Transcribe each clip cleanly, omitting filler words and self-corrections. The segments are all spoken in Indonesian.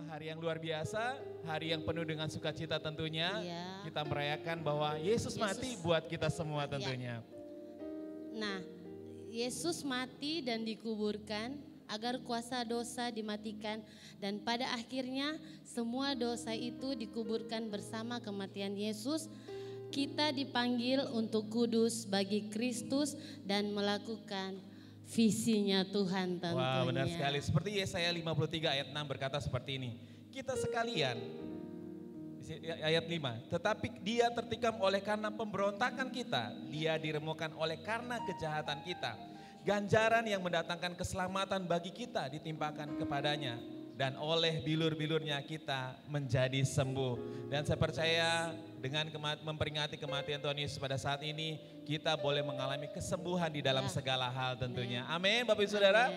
hari yang luar biasa, hari yang penuh dengan sukacita tentunya. Iya. Kita merayakan bahwa Yesus mati buat kita semua tentunya. Nah, Yesus mati dan dikuburkan agar kuasa dosa dimatikan, dan pada akhirnya semua dosa itu dikuburkan bersama kematian Yesus. Kita dipanggil untuk kudus bagi Kristus dan melakukan visinya Tuhan tentunya. Wah, benar sekali. Seperti Yesaya 53 ayat 6 berkata seperti ini. Kita sekalian, ayat 5, tetapi dia tertikam oleh karena pemberontakan kita, dia diremukkan oleh karena kejahatan kita. Ganjaran yang mendatangkan keselamatan bagi kita ditimpakan kepadanya, dan oleh bilur-bilurnya kita menjadi sembuh. Dan saya percaya dengan memperingati kematian Tuhan Yesus pada saat ini, kita boleh mengalami kesembuhan di dalam segala hal tentunya. Amin, Bapak Ibu Saudara.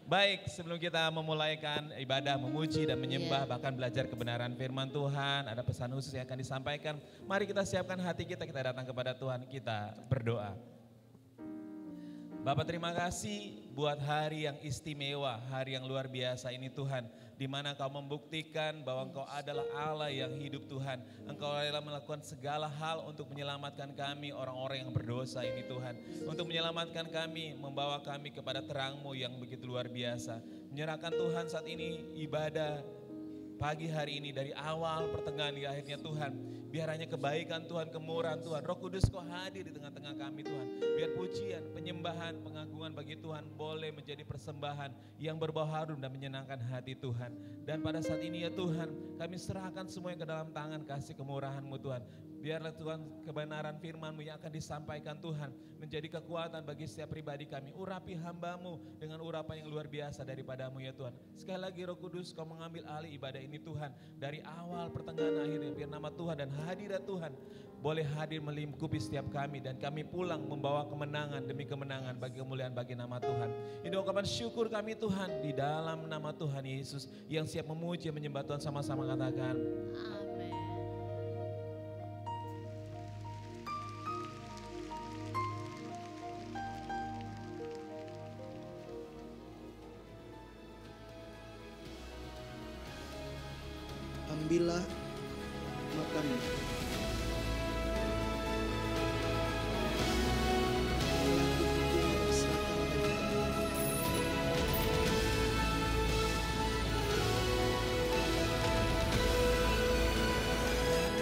Baik, sebelum kita memulaikan ibadah, memuji dan menyembah, bahkan belajar kebenaran firman Tuhan, ada pesan khusus yang akan disampaikan. Mari kita siapkan hati kita, kita datang kepada Tuhan, kita berdoa. Bapak, terima kasih buat hari yang istimewa, hari yang luar biasa ini Tuhan, di mana Kau membuktikan bahwa Engkau adalah Allah yang hidup Tuhan. Engkau rela melakukan segala hal untuk menyelamatkan kami orang-orang yang berdosa ini Tuhan. Untuk menyelamatkan kami, membawa kami kepada terang-Mu yang begitu luar biasa. Menyerahkan Tuhan saat ini ibadah pagi hari ini dari awal pertengahan di akhirnya Tuhan. Biar hanya kebaikan Tuhan, kemurahan Tuhan, Roh Kudus Kau hadir di tengah-tengah kami Tuhan. Biar pujian, penyembahan, pengagungan bagi Tuhan boleh menjadi persembahan yang berbau harum dan menyenangkan hati Tuhan. Dan pada saat ini ya Tuhan, kami serahkan semuanya ke dalam tangan kasih kemurahan-Mu Tuhan. Biarlah Tuhan kebenaran firman-Mu yang akan disampaikan Tuhan menjadi kekuatan bagi setiap pribadi kami. Urapi hamba-Mu dengan urapan yang luar biasa daripada-Mu ya Tuhan. Sekali lagi Roh Kudus Kau mengambil alih ibadah ini Tuhan. Dari awal, pertengahan, akhirnya biar nama Tuhan dan hadirat Tuhan boleh hadir melingkupi setiap kami. Dan kami pulang membawa kemenangan demi kemenangan bagi kemuliaan bagi nama Tuhan. Ini ungkapan syukur kami Tuhan di dalam nama Tuhan Yesus yang siap memuji menyembah Tuhan, sama-sama katakan Amin. Ambillah, makanlah.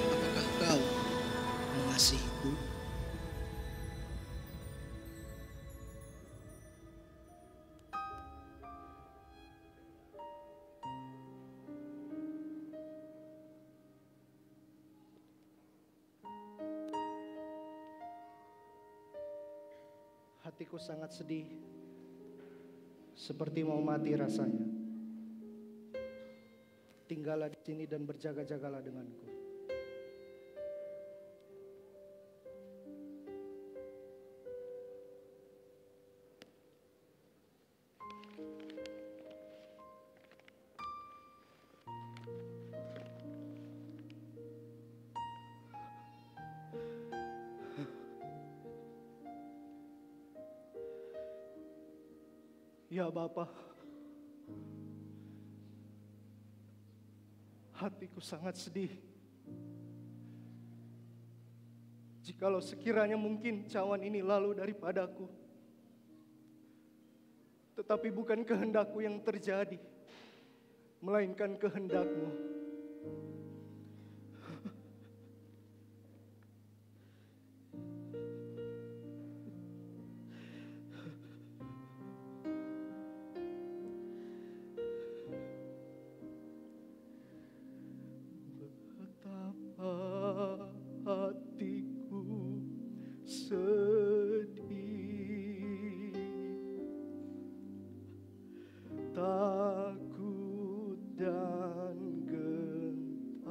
Apakah kau mengasihiku? Hatiku sangat sedih, seperti mau mati rasanya. Tinggallah di sini dan berjaga-jagalah denganku. Ya Bapa, hatiku sangat sedih. Jikalau sekiranya mungkin cawan ini lalu daripadaku, tetapi bukan kehendakku yang terjadi, melainkan kehendak-Mu. Hatiku sedih, takut dan gentar.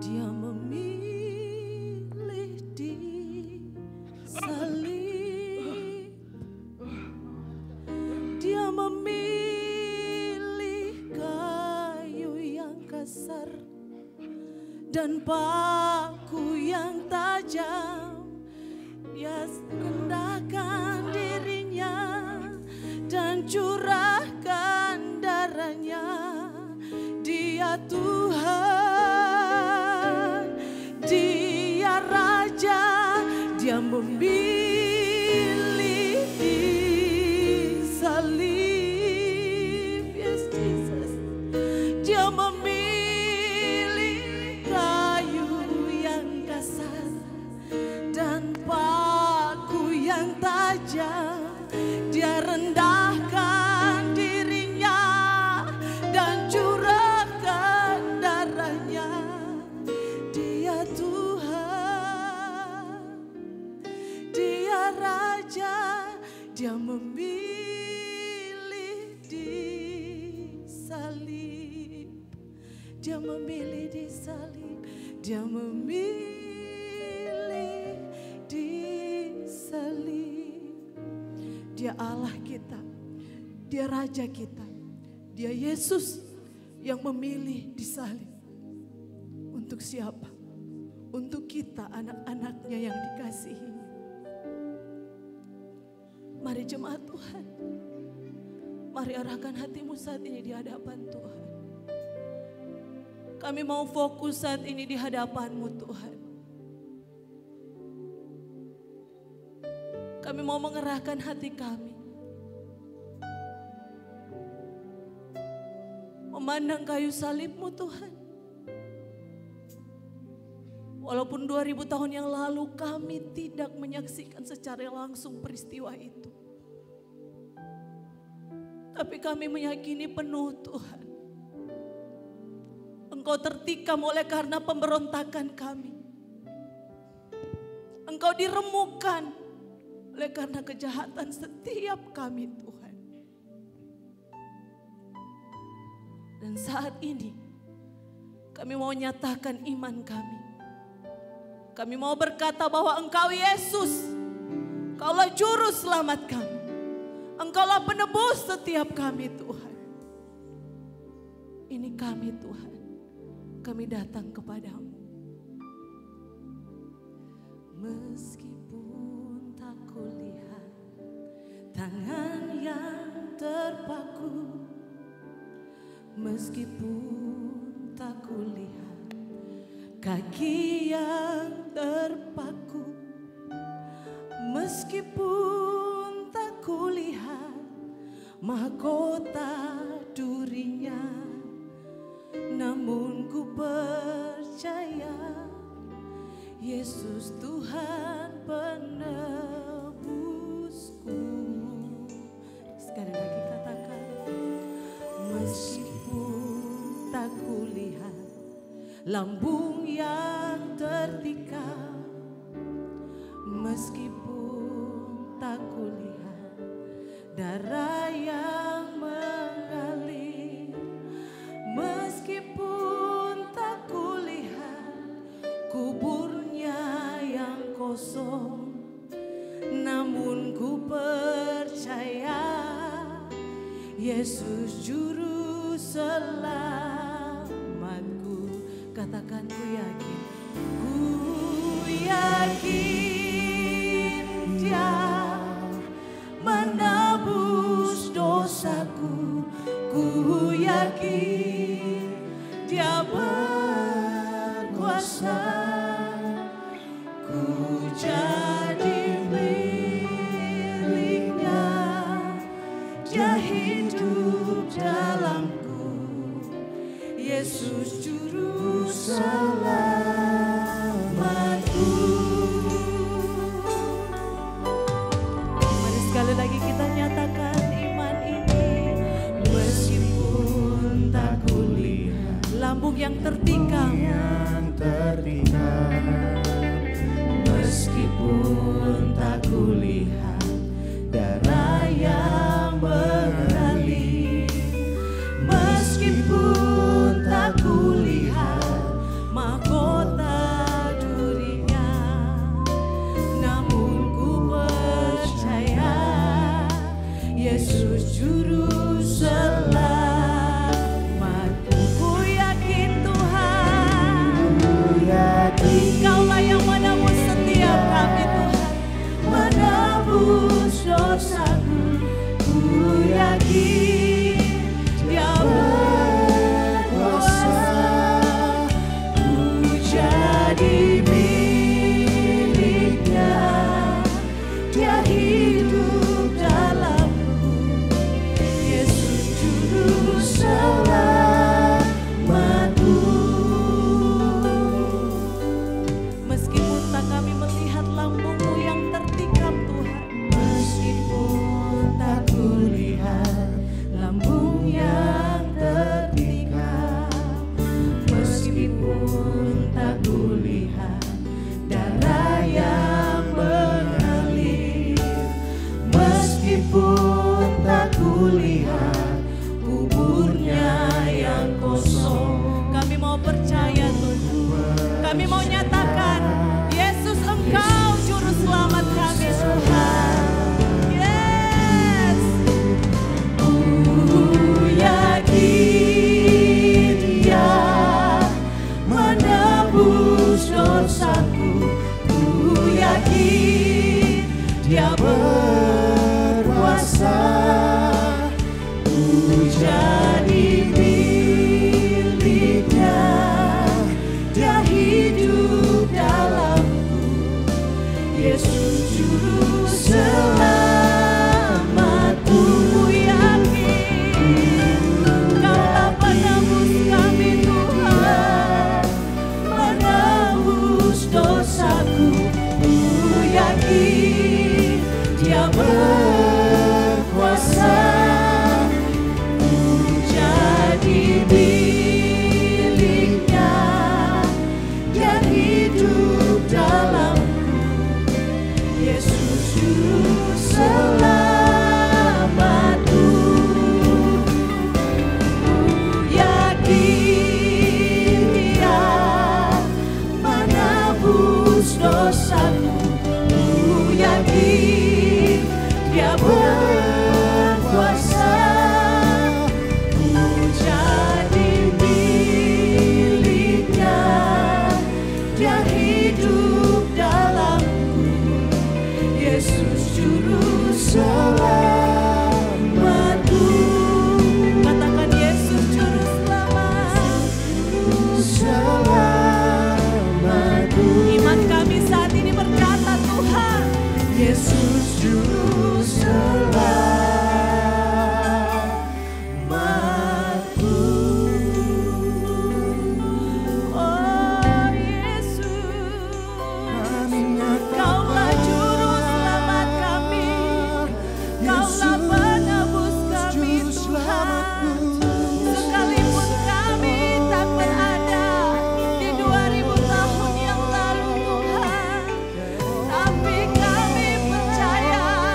Dia memilih di salib, Dia memilih kayu yang kasar dan paku yang tajam. Dia rendahkan dirinya dan curahkan darahnya. Dia Tuhan, Dia Raja, Dia memilih di salib. Yes, Jesus. Dia memilih kayu yang kasar dan paku yang tajam. Dia rendahkan dirinya dan curahkan darahnya. Dia Tuhan, Dia Raja, Dia memilih di salib. Dia memilih di salib, Dia memilih di salib. Dia Allah kita, Dia Raja kita, Dia Yesus yang memilih di salib. Untuk siapa? Untuk kita, anak-anaknya yang dikasihinya. Mari jemaat Tuhan, mari arahkan hatimu saat ini di hadapan Tuhan. Kami mau fokus saat ini di hadapan-Mu Tuhan. Kami mau mengerahkan hati kami, memandang kayu salib-Mu Tuhan. Walaupun 2000 tahun yang lalu kami tidak menyaksikan secara langsung peristiwa itu, tapi kami meyakini penuh Tuhan, Engkau tertikam oleh karena pemberontakan kami. Engkau diremukkan oleh karena kejahatan setiap kami Tuhan. Dan saat ini kami mau nyatakan iman kami. Kami mau berkata bahwa Engkau Yesus, Engkaulah juru selamat kami. Engkaulah penebus setiap kami Tuhan. Ini kami Tuhan, kami datang kepadamu. Meskipun tak kulihat tangan yang terpaku, meskipun tak kulihat kaki yang terpaku, meskipun tak kulihat mahkota durinya, namun ku percaya Yesus Tuhan penebusku. Sekali lagi katakan, meskipun tak kulihat lambung yang tertikam, meskipun tak kulihat darah yang mengalir, meskipun tak kulihat kuburnya yang kosong, namun ku percaya Yesus juru selamatku. Katakan ku yakin, Dia menebus dosaku. Ku yakin Dia berkuasa menebus dosaku. Ku yakin Dia berkuasa, ku jadi miliknya. Dia hidup dalamku, Yesus juru selamatku. Meskipun tak kami melihat lambung-Mu yang tertikam Tuhan, meskipun tak kulihat lambung yang tertikam, meskipun tak kulihat darah yang mengalir, meskipun tak kulihat kuburnya yang kosong. Kami mau percaya Tuhan, kami mau nyatakan Yesus Engkau juru selamat kami Tuhan. Yes. Ku yakin Dia menebus dosaku. Ku yakin Dia berkuasa, ku jadi miliknya. Dia hidup dalamku, Yesus juru selamatku. Ku yakin Kaulah penebus kami Tuhan, menebus dosaku. Ku yakin Dia berkuasa, ku jadi miliknya. Dia hidup dalamku, Yesus juru selamatku. Ku yakin Dia menebus dosaku. Ku yakin Dia berkuasa, ku jadi miliknya. Dia hidup dalamku, Yesus juru selamatku. Katakan Yesus juru selamat, juru selamatku. Iman kami saat ini berkata Tuhan, Yesus juru selamatku. Oh Yesus, Kaulah juru selamat kami, Kaulah penebus kami Tuhan. Sekalipun kami tak berada di 2000 tahun yang lalu Tuhan, tapi kami percaya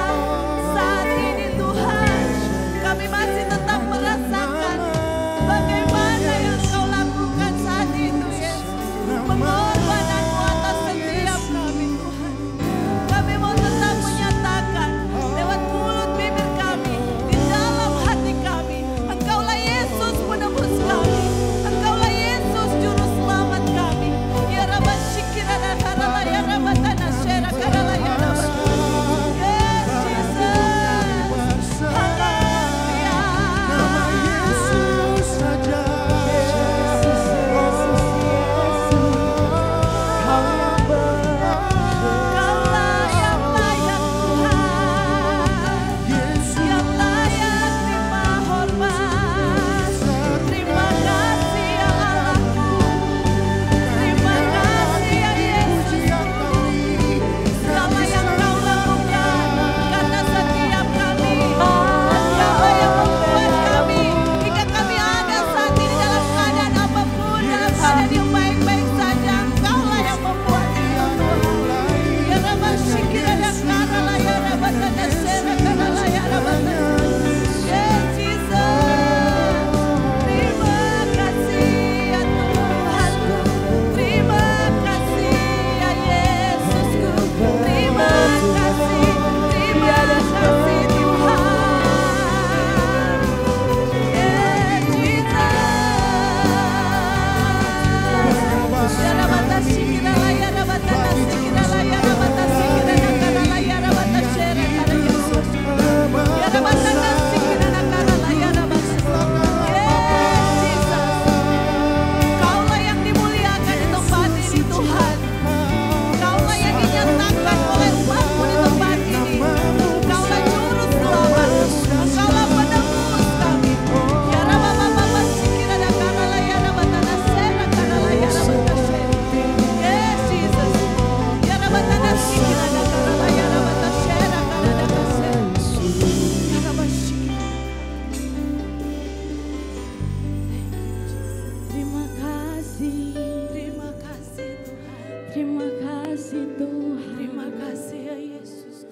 Terima kasih Tuhan. Terima kasih ya Yesus.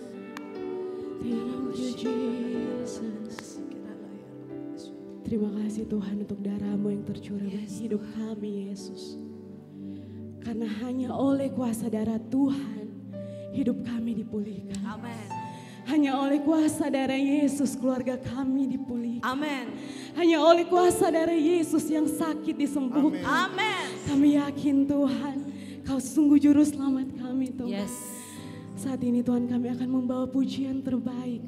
Thank you Jesus. Terima kasih Tuhan untuk darah-Mu yang tercurah bagi hidup kami Yesus. Karena hanya oleh kuasa darah Tuhan hidup kami dipulihkan. Amin. Hanya oleh kuasa darah Yesus keluarga kami dipulihkan. Amin. Hanya oleh kuasa darah Yesus yang sakit disembuhkan. Amin. Kami yakin Tuhan, Kau sungguh juru selamat kami Tuhan. Yes. Saat ini Tuhan kami akan membawa pujian terbaik.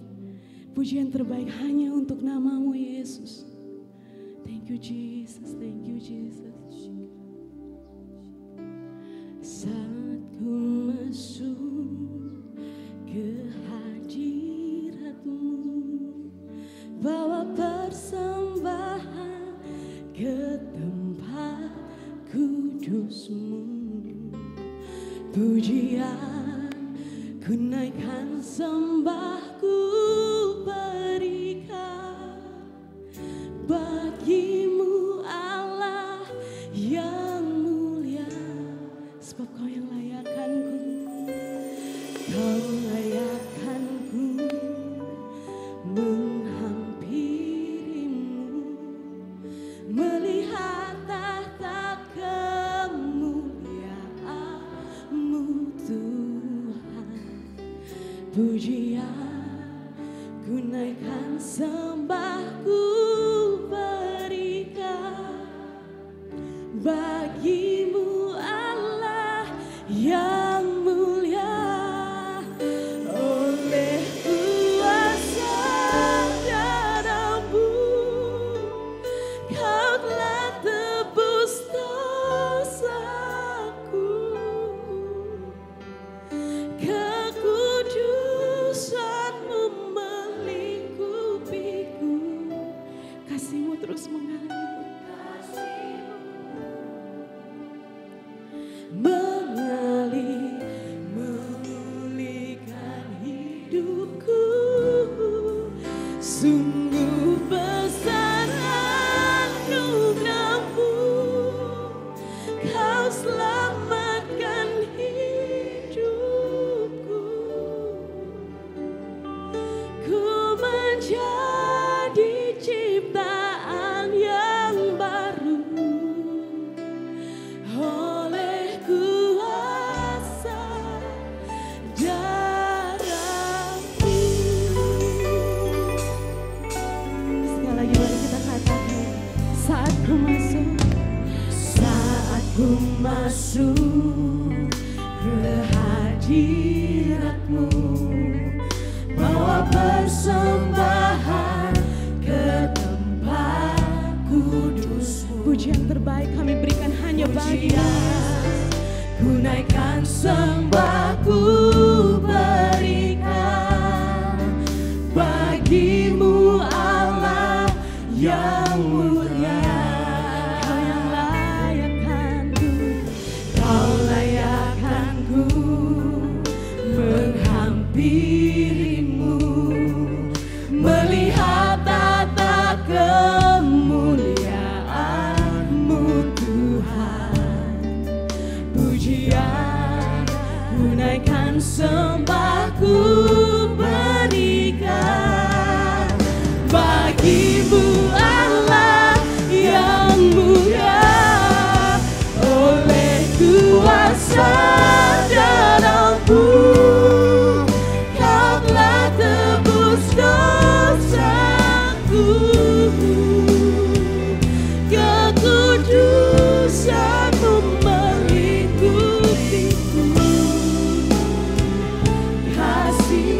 Pujian terbaik hanya untuk nama-Mu Yesus. Thank you Jesus, thank you Jesus. Saat ku masuk ke hadirat-Mu, bawa persembahan ke tempat kudus-Mu. Pujian ku naikkan, sembahku berikan bagi-Mu Allah yang mulia. Sebab Kau yang layakkan-Ku, Kau layakkan-Ku menghampiri-Mu, melihat tahta kemuliaan-Mu Tuhan. Pujian ku naikkan, sembahku berikan bagi-Mu Allah yang mulia. Oleh kuasa darah-Mu, Kau telah tebus dosaku. Kekudusan-Mu melingkupiku. Kasih-Mu terus mengalir, mengalir, memulihkan hidupku. Sungguh besar anugerah-Mu, Kau selamatkan hidupku. Ku menjadi ciptaan yang baru oleh kuasa darah-Mu. Sekali lagi mari kita katakan, saat ku masuk ke hadirat-Mu, bawa persembahan ke tempat kudus-Mu. Pujian terbaik kami berikan hanya bagi-Mu. Ku naikkan, sembahku berikan bagi-Mu Allah yang mulia. Kau yang layakkan-Ku, Kau layakkan-Ku menghampiri-Mu, melihat tata kemuliaan-Mu Tuhan. Pujian ku naikkan, sembahku berikan bagi-Mu Allah yang mulia. Oleh kuasa darah-Mu, Kau telah tebus dosaku. Kekudusan-Mu melingkupiku. Kasih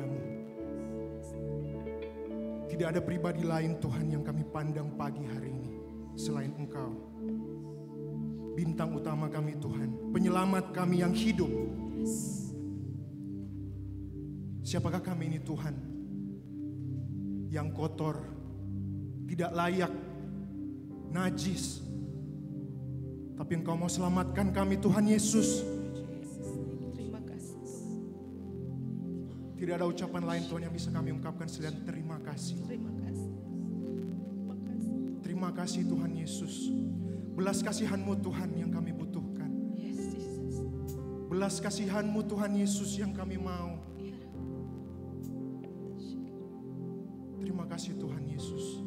kepadamu. Tidak ada pribadi lain Tuhan yang kami pandang pagi hari ini selain Engkau. Bintang utama kami Tuhan, penyelamat kami yang hidup. Siapakah kami ini Tuhan? Yang kotor, tidak layak, najis. Tapi Engkau mau selamatkan kami Tuhan Yesus. Terima kasih. Tidak ada ucapan lain Tuhan yang bisa kami ungkapkan selain terima kasih. Terima kasih. Terima kasih. Terima kasih Tuhan Yesus. Belas kasihan-Mu Tuhan yang kami butuhkan. Yes, Jesus. Belas kasihan-Mu Tuhan Yesus yang kami mau. Terima kasih Tuhan Yesus.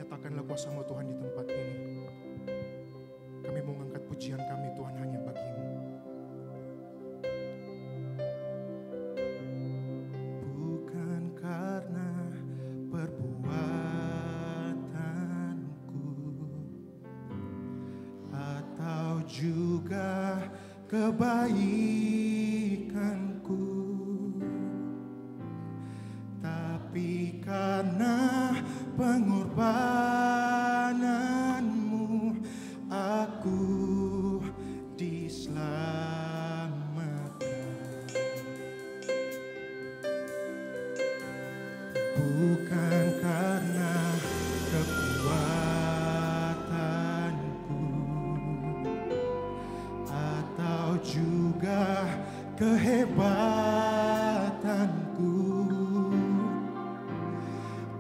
Nyatakanlah kuasa-Mu Tuhan di tempat ini. Kami mau mengangkat pujian kami Tuhan hanya bagi-Mu. Bukan karena perbuatanku atau juga kebaikanku, tapi karena pengorbananmu aku diselamatkan. Bukan karena kekuatanku atau juga kehebatanku,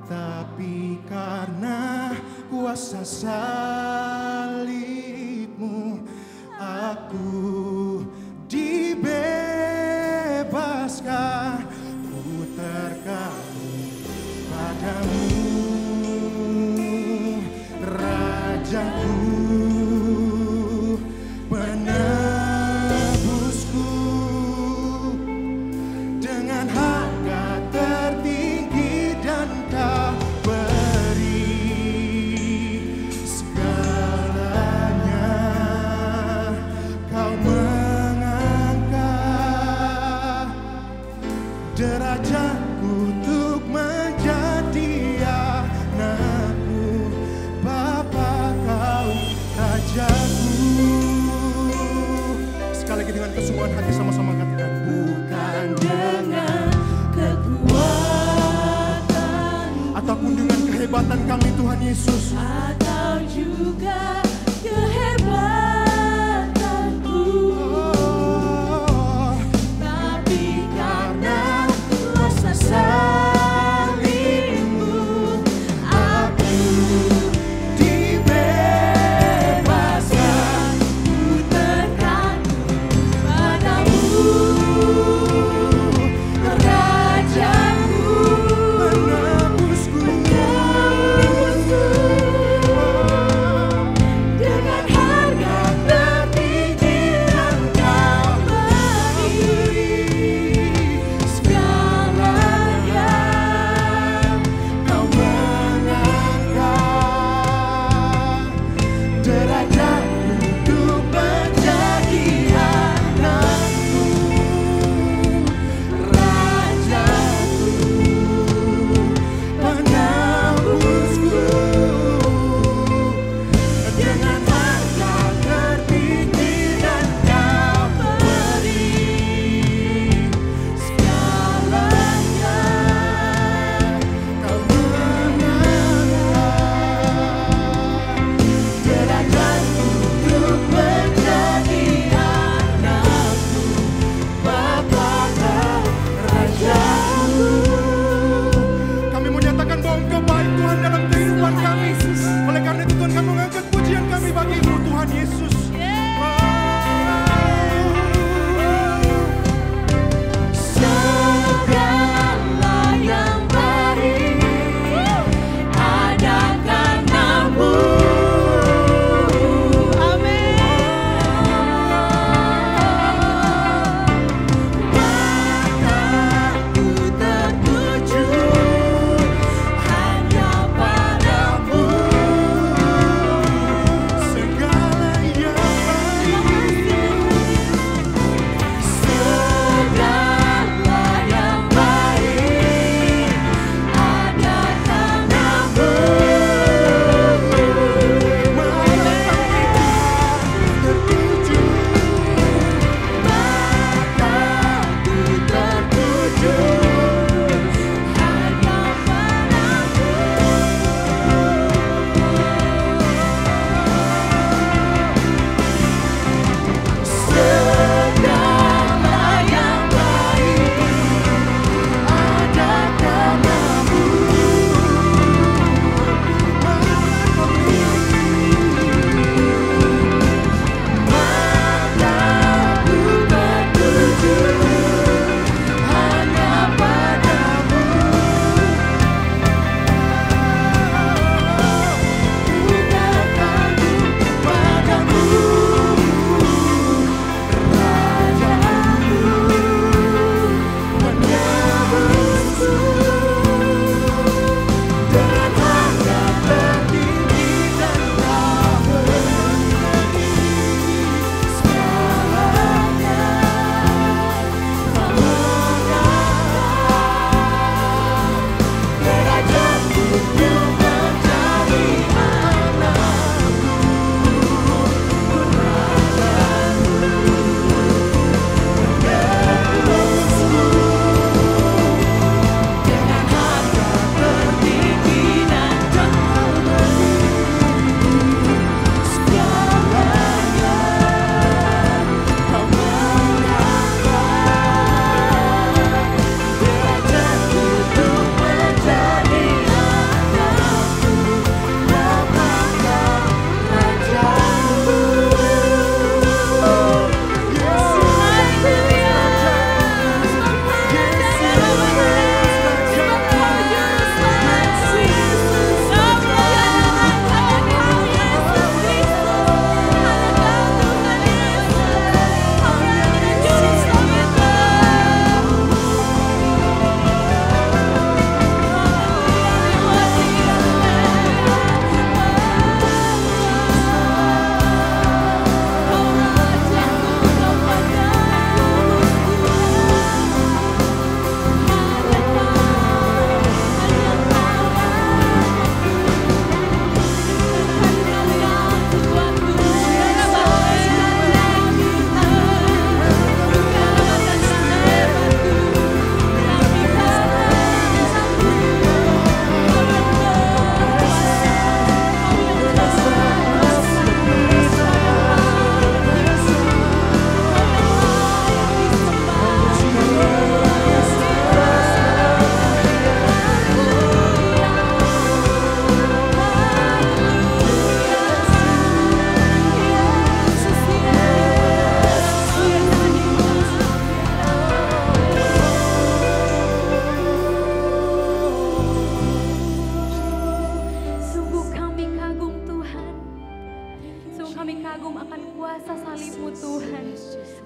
tapi karena kuasa salib-Mu aku dibebaskan. Ku tergantung padamu, Rajaku, penebusku, dengan harga tertinggi dan Kau beri segalanya. Kau mengangkat derajatku untuk menjadi anak-Mu. Bapa, Kau Rajaku. Sekali lagi dengan kesungguhan hati sama-sama katakan, bukan dengan kekuatan ataupun dengan kehebatan kami Tuhan Yesus, Atau juga kehebatanku, tapi karena kuasa salib-Mu aku dibebaskan. Ku tergantung padamu, Rajaku, penebusku,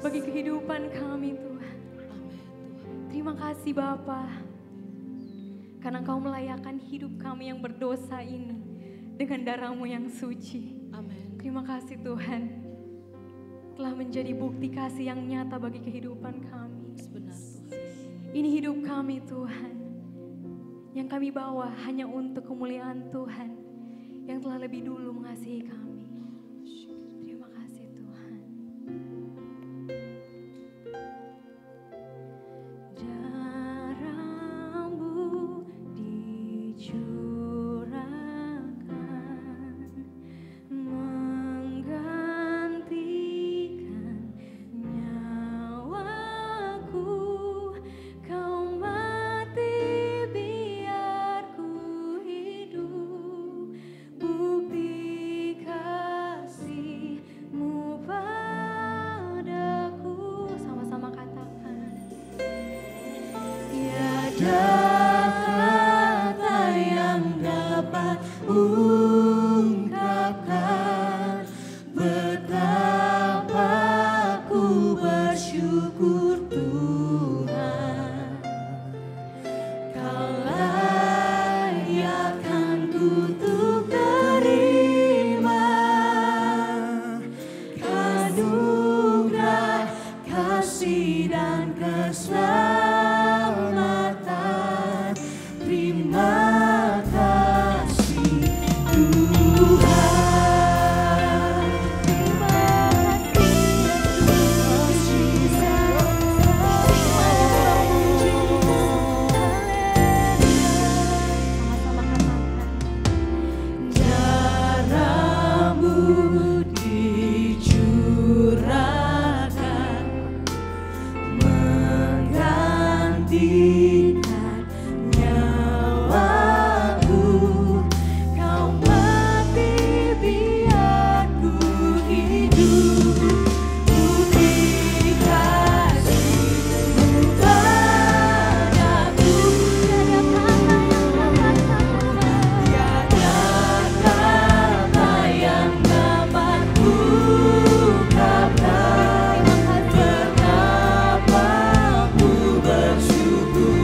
bagi kehidupan kami Tuhan. Terima kasih Bapa, karena Engkau melayakkan hidup kami yang berdosa ini dengan darah-Mu yang suci. Amin. Terima kasih Tuhan, telah menjadi bukti kasih yang nyata bagi kehidupan kami. Benar Tuhan. Ini hidup kami Tuhan, yang kami bawa hanya untuk kemuliaan Tuhan yang telah lebih dulu mengasihi kami. Terima kasih Tuhan. Darah-Mu dicurahkan menggantikan nyawaku. Kau mati biar ku hidup, bukti kasih-Mu padaku. Sama-sama katakan. Tiada kata yang dapat ungkapkan betapa ku bersyukur Tuhan. Kau layakkanku untuk terima anugerah kasih dan keselamatan. Terima kasih Tuhan. Terima kasih Yesus. Sama-sama katakan. Darah-Mu dicurahkan menggantikan nyawaku. Kau mati biar ku hidup, bukti kasih-Mu padaku. Tiada kata yang dapat ungkapkan betapa ku bersyukur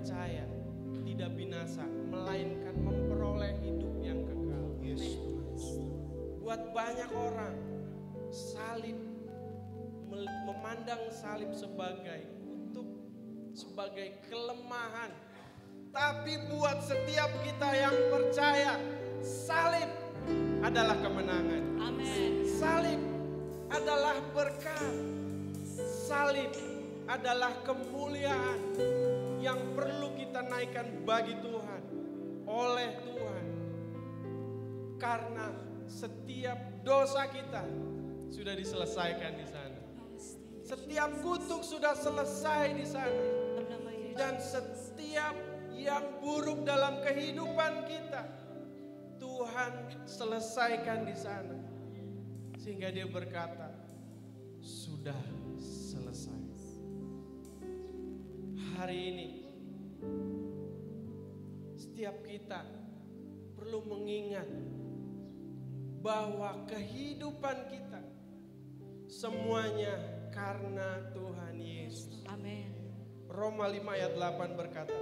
percaya tidak binasa, melainkan memperoleh hidup yang kekal. Yes, Tuhan. Buat banyak orang, salib, memandang salib sebagai kutuk, sebagai kelemahan. Tapi buat setiap kita yang percaya, salib adalah kemenangan. Amin. Salib adalah berkat. Salib adalah kemuliaan yang perlu kita naikkan bagi Tuhan, oleh Tuhan. Karena setiap dosa kita sudah diselesaikan di sana. Setiap kutuk sudah selesai di sana. Dan setiap yang buruk dalam kehidupan kita, Tuhan selesaikan di sana. Sehingga dia berkata, sudah selesai. Hari ini, setiap kita perlu mengingat bahwa kehidupan kita semuanya karena Tuhan Yesus. Amin. Roma 5 ayat 8 berkata,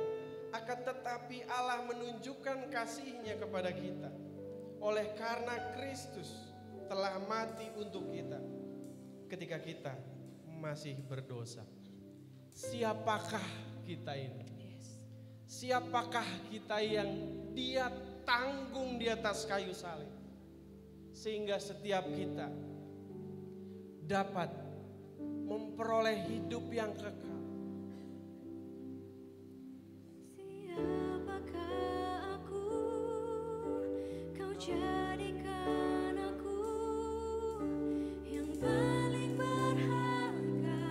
akan tetapi Allah menunjukkan kasih-Nya kepada kita oleh karena Kristus telah mati untuk kita ketika kita masih berdosa. Siapakah kita ini? Siapakah kita yang Dia tanggung di atas kayu salib? Sehingga setiap kita dapat memperoleh hidup yang kekal. Siapakah aku, Kau jadikan aku yang paling berharga,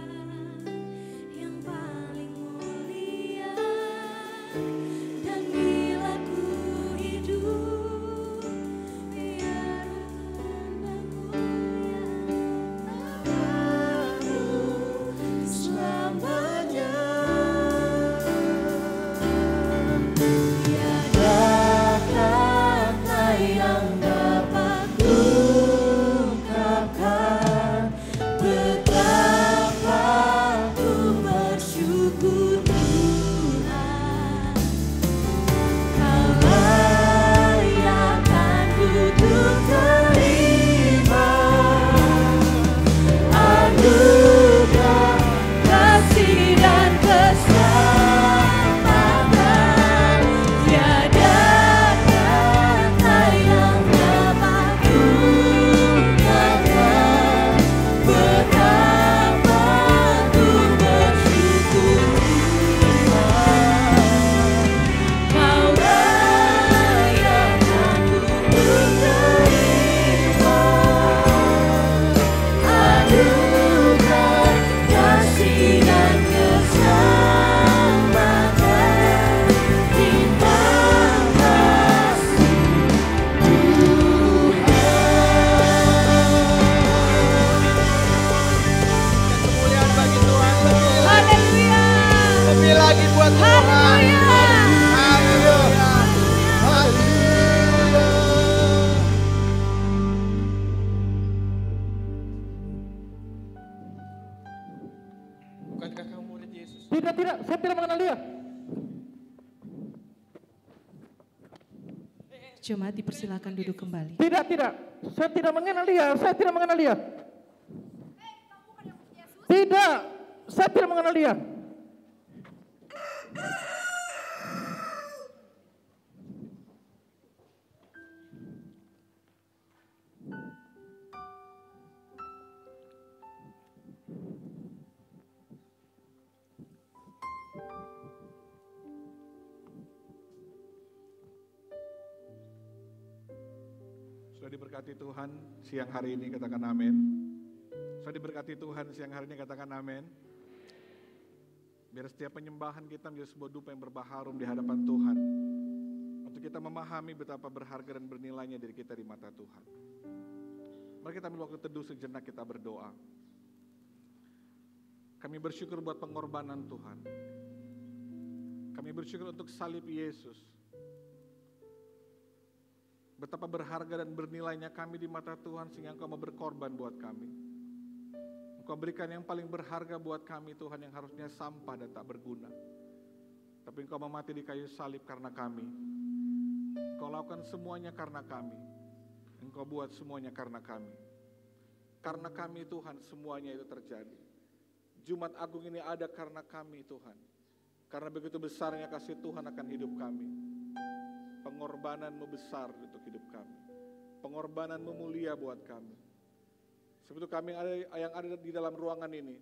yang paling mulia. Dan bila ku hidup, biar Tuhan selamanya. Tiada kata yang dapat ungkapkan betapa ku bersyukur Tuhan. Kau layakkan untuk terima anugerah kasih dan keselamatan. Tiada kata yang dapat ungkapkan betapa ku bersyukur Tuhan. Kau layakkan untuk terima anugerah kasih dan keselamatan. Terima kasih Kemuliaan bagi Tuhan, lebih lagi buat Tuhan. Haleluya. Bukankah kamu murid Yesus? Tidak, saya tidak mengenal dia. Jemaat dipersilakan duduk kembali. Tidak, saya tidak mengenal dia, Tidak, saya tidak mengenal dia. Sudah diberkati Tuhan siang hari ini, katakan amin. Sudah diberkati Tuhan siang hari ini, katakan amin. Biar setiap penyembahan kita menjadi sebuah dupa yang berbaharum di hadapan Tuhan. Untuk kita memahami betapa berharga dan bernilainya diri kita di mata Tuhan. Mari kita ambil waktu teduh sejenak, kita berdoa. Kami bersyukur buat pengorbanan Tuhan. Kami bersyukur untuk salib Yesus. Betapa berharga dan bernilainya kami di mata Tuhan sehingga Engkau mau berkorban buat kami. Engkau berikan yang paling berharga buat kami Tuhan, yang harusnya sampah dan tak berguna. Tapi Engkau mau mati di kayu salib karena kami. Engkau lakukan semuanya karena kami. Engkau buat semuanya karena kami. Karena kami Tuhan semuanya itu terjadi. Jumat Agung ini ada karena kami Tuhan. Karena begitu besarnya kasih Tuhan akan hidup kami. Pengorbanan-Mu besar untuk hidup kami. Pengorbanan-Mu mulia buat kami. Sebab itu kami yang ada di dalam ruangan ini,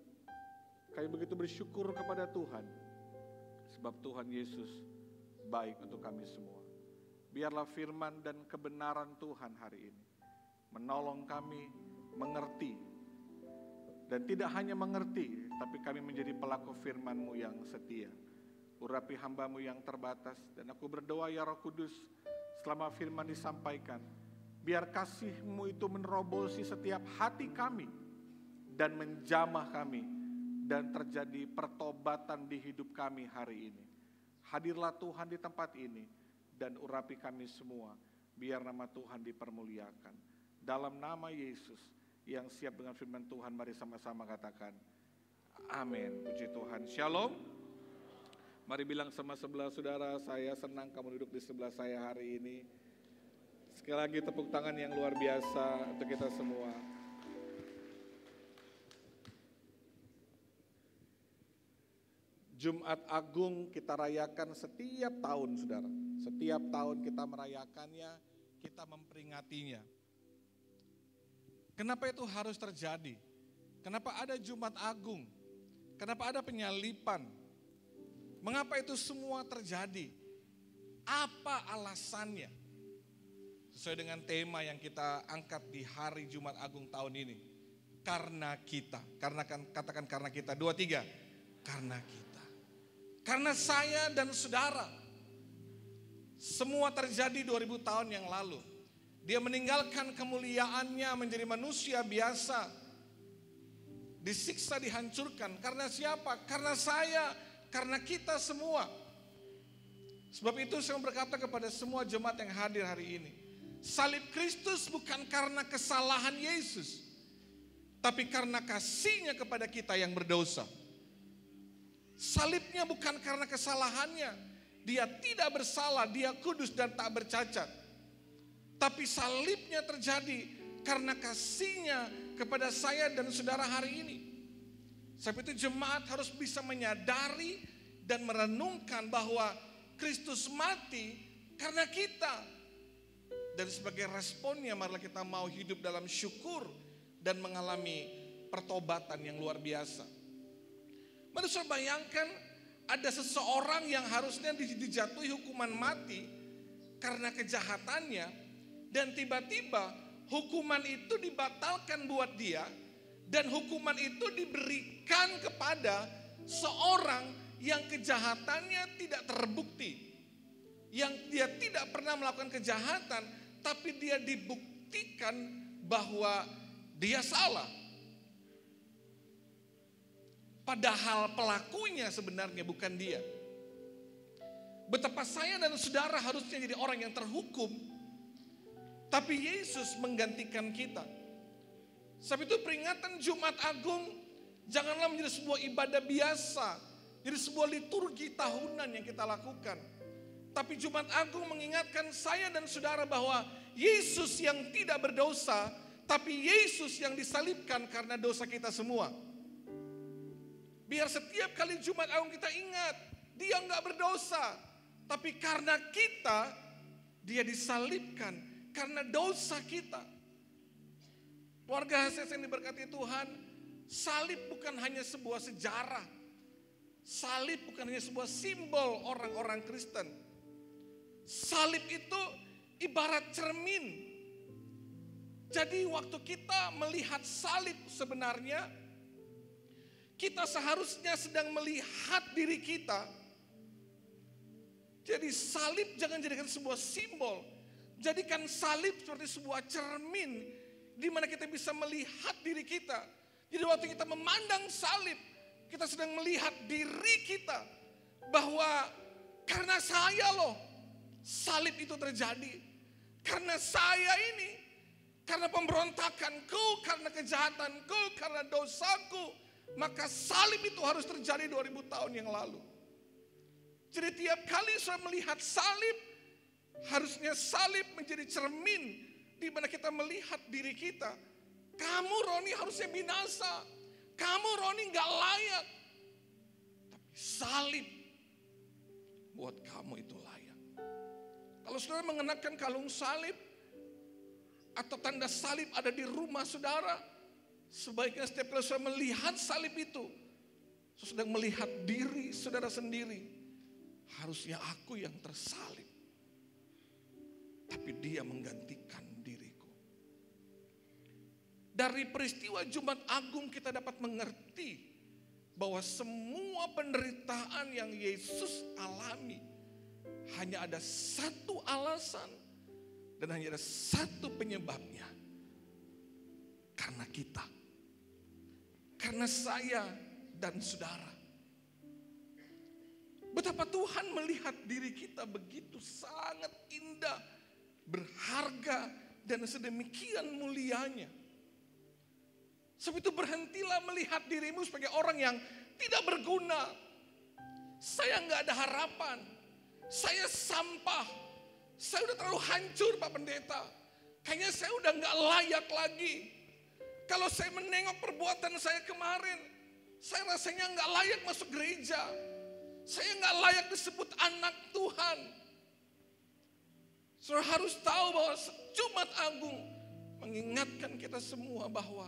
kami begitu bersyukur kepada Tuhan. Sebab Tuhan Yesus baik untuk kami semua. Biarlah firman dan kebenaran Tuhan hari ini menolong kami mengerti. Dan tidak hanya mengerti, tapi kami menjadi pelaku firman-Mu yang setia. Urapi hamba-Mu yang terbatas, dan aku berdoa ya Roh Kudus, selama firman disampaikan, biar kasih-Mu itu menerobosi setiap hati kami, dan menjamah kami, dan terjadi pertobatan di hidup kami hari ini. Hadirlah Tuhan di tempat ini, dan urapi kami semua, biar nama Tuhan dipermuliakan. Dalam nama Yesus, yang siap dengan firman Tuhan, mari sama-sama katakan amin. Puji Tuhan. Shalom. Mari bilang sama sebelah saudara, saya senang kamu duduk di sebelah saya hari ini. Sekali lagi tepuk tangan yang luar biasa untuk kita semua. Jumat Agung kita rayakan setiap tahun saudara. Setiap tahun kita merayakannya, kita memperingatinya. Kenapa itu harus terjadi? Kenapa ada Jumat Agung? Kenapa ada penyalipan? Mengapa itu semua terjadi? Apa alasannya? Sesuai dengan tema yang kita angkat di hari Jumat Agung tahun ini. Karena kita. Katakan karena kita. 2, 3. Karena kita. Karena saya dan saudara. Semua terjadi 2000 tahun yang lalu. Dia meninggalkan kemuliaannya menjadi manusia biasa. Disiksa, dihancurkan. Karena siapa? Karena saya, karena kita semua. Sebab itu saya berkata kepada semua jemaat yang hadir hari ini. Salib Kristus bukan karena kesalahan Yesus. Tapi karena kasih-Nya kepada kita yang berdosa. Salibnya bukan karena kesalahannya. Dia tidak bersalah, dia kudus dan tak bercacat. Tapi salibnya terjadi karena kasih-Nya kepada saya dan saudara hari ini. Sebab itu jemaat harus bisa menyadari dan merenungkan bahwa Kristus mati karena kita. Dan sebagai responnya marilah kita mau hidup dalam syukur dan mengalami pertobatan yang luar biasa. Mari saudara bayangkan ada seseorang yang harusnya dijatuhi hukuman mati karena kejahatannya. Dan tiba-tiba hukuman itu dibatalkan buat dia. Dan hukuman itu diberikan kepada seorang yang kejahatannya tidak terbukti. Yang dia tidak pernah melakukan kejahatan, tapi dia dibuktikan bahwa dia salah. Padahal pelakunya sebenarnya bukan dia. Betapa saya dan saudara harusnya jadi orang yang terhukum, tapi Yesus menggantikan kita. Sebab itu peringatan Jumat Agung janganlah menjadi sebuah ibadah biasa, jadi sebuah liturgi tahunan yang kita lakukan. Tapi Jumat Agung mengingatkan saya dan saudara bahwa Yesus yang tidak berdosa, tapi Yesus yang disalibkan karena dosa kita semua. Biar setiap kali Jumat Agung kita ingat, dia enggak berdosa, tapi karena kita, dia disalibkan. Karena dosa kita. Keluarga HCS yang diberkati Tuhan, salib bukan hanya sebuah sejarah. Salib bukan hanya sebuah simbol orang-orang Kristen. Salib itu ibarat cermin. Jadi waktu kita melihat salib sebenarnya, kita seharusnya sedang melihat diri kita. Jadi salib jangan jadikan sebuah simbol. Jadikan salib seperti sebuah cermin di mana kita bisa melihat diri kita. Jadi waktu kita memandang salib, kita sedang melihat diri kita bahwa karena saya loh salib itu terjadi. Karena saya ini, karena pemberontakanku, karena kejahatanku, karena dosaku, maka salib itu harus terjadi 2000 tahun yang lalu. Jadi tiap kali saudara melihat salib, harusnya salib menjadi cermin di mana kita melihat diri kita. Kamu Roni harusnya binasa. Kamu Roni gak layak. Tapi salib buat kamu itu layak. Kalau saudara mengenakan kalung salib atau tanda salib ada di rumah saudara, sebaiknya setiap kali saudara melihat salib itu, saudara sedang melihat diri saudara sendiri. Harusnya aku yang tersalib, tapi dia menggantikan diriku. Dari peristiwa Jumat Agung kita dapat mengerti bahwa semua penderitaan yang Yesus alami hanya ada satu alasan dan hanya ada satu penyebabnya. Karena kita, karena saya dan saudara. Betapa Tuhan melihat diri kita begitu sangat indah, berharga, dan sedemikian mulianya. Sebab itu berhentilah melihat dirimu sebagai orang yang tidak berguna. Saya nggak ada harapan. Saya sampah. Saya udah terlalu hancur Pak Pendeta. Kayaknya saya udah nggak layak lagi. Kalau saya menengok perbuatan saya kemarin, saya rasanya nggak layak masuk gereja. Saya nggak layak disebut anak Tuhan. Saudara harus tahu bahwa Jumat Agung mengingatkan kita semua bahwa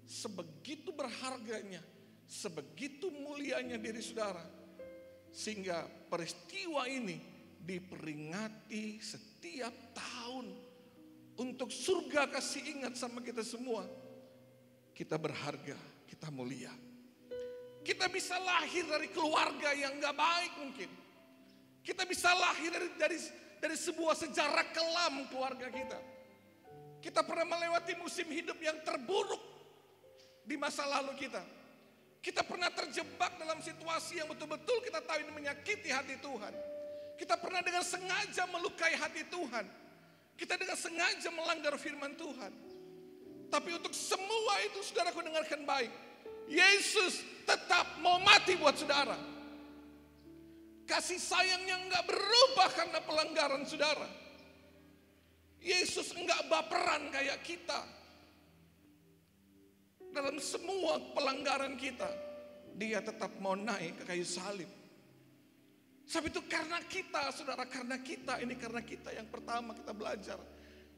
sebegitu berharganya, sebegitu mulianya diri saudara. Sehingga peristiwa ini diperingati setiap tahun. Untuk surga kasih ingat sama kita semua. Kita berharga, kita mulia. Kita bisa lahir dari keluarga yang gak baik mungkin. Kita bisa lahir dari sebuah sejarah kelam keluarga kita. Kita pernah melewati musim hidup yang terburuk di masa lalu kita. Kita pernah terjebak dalam situasi yang betul-betul kita tahu ini menyakiti hati Tuhan. Kita pernah dengan sengaja melukai hati Tuhan. Kita dengan sengaja melanggar firman Tuhan. Tapi untuk semua itu saudaraku dengarkan baik. Yesus tetap mau mati buat saudara. Kasih sayangnya enggak berubah karena pelanggaran saudara. Yesus enggak baperan kayak kita. Dalam semua pelanggaran kita, dia tetap mau naik ke kayu salib. Sebab itu karena kita, saudara, karena kita yang pertama kita belajar.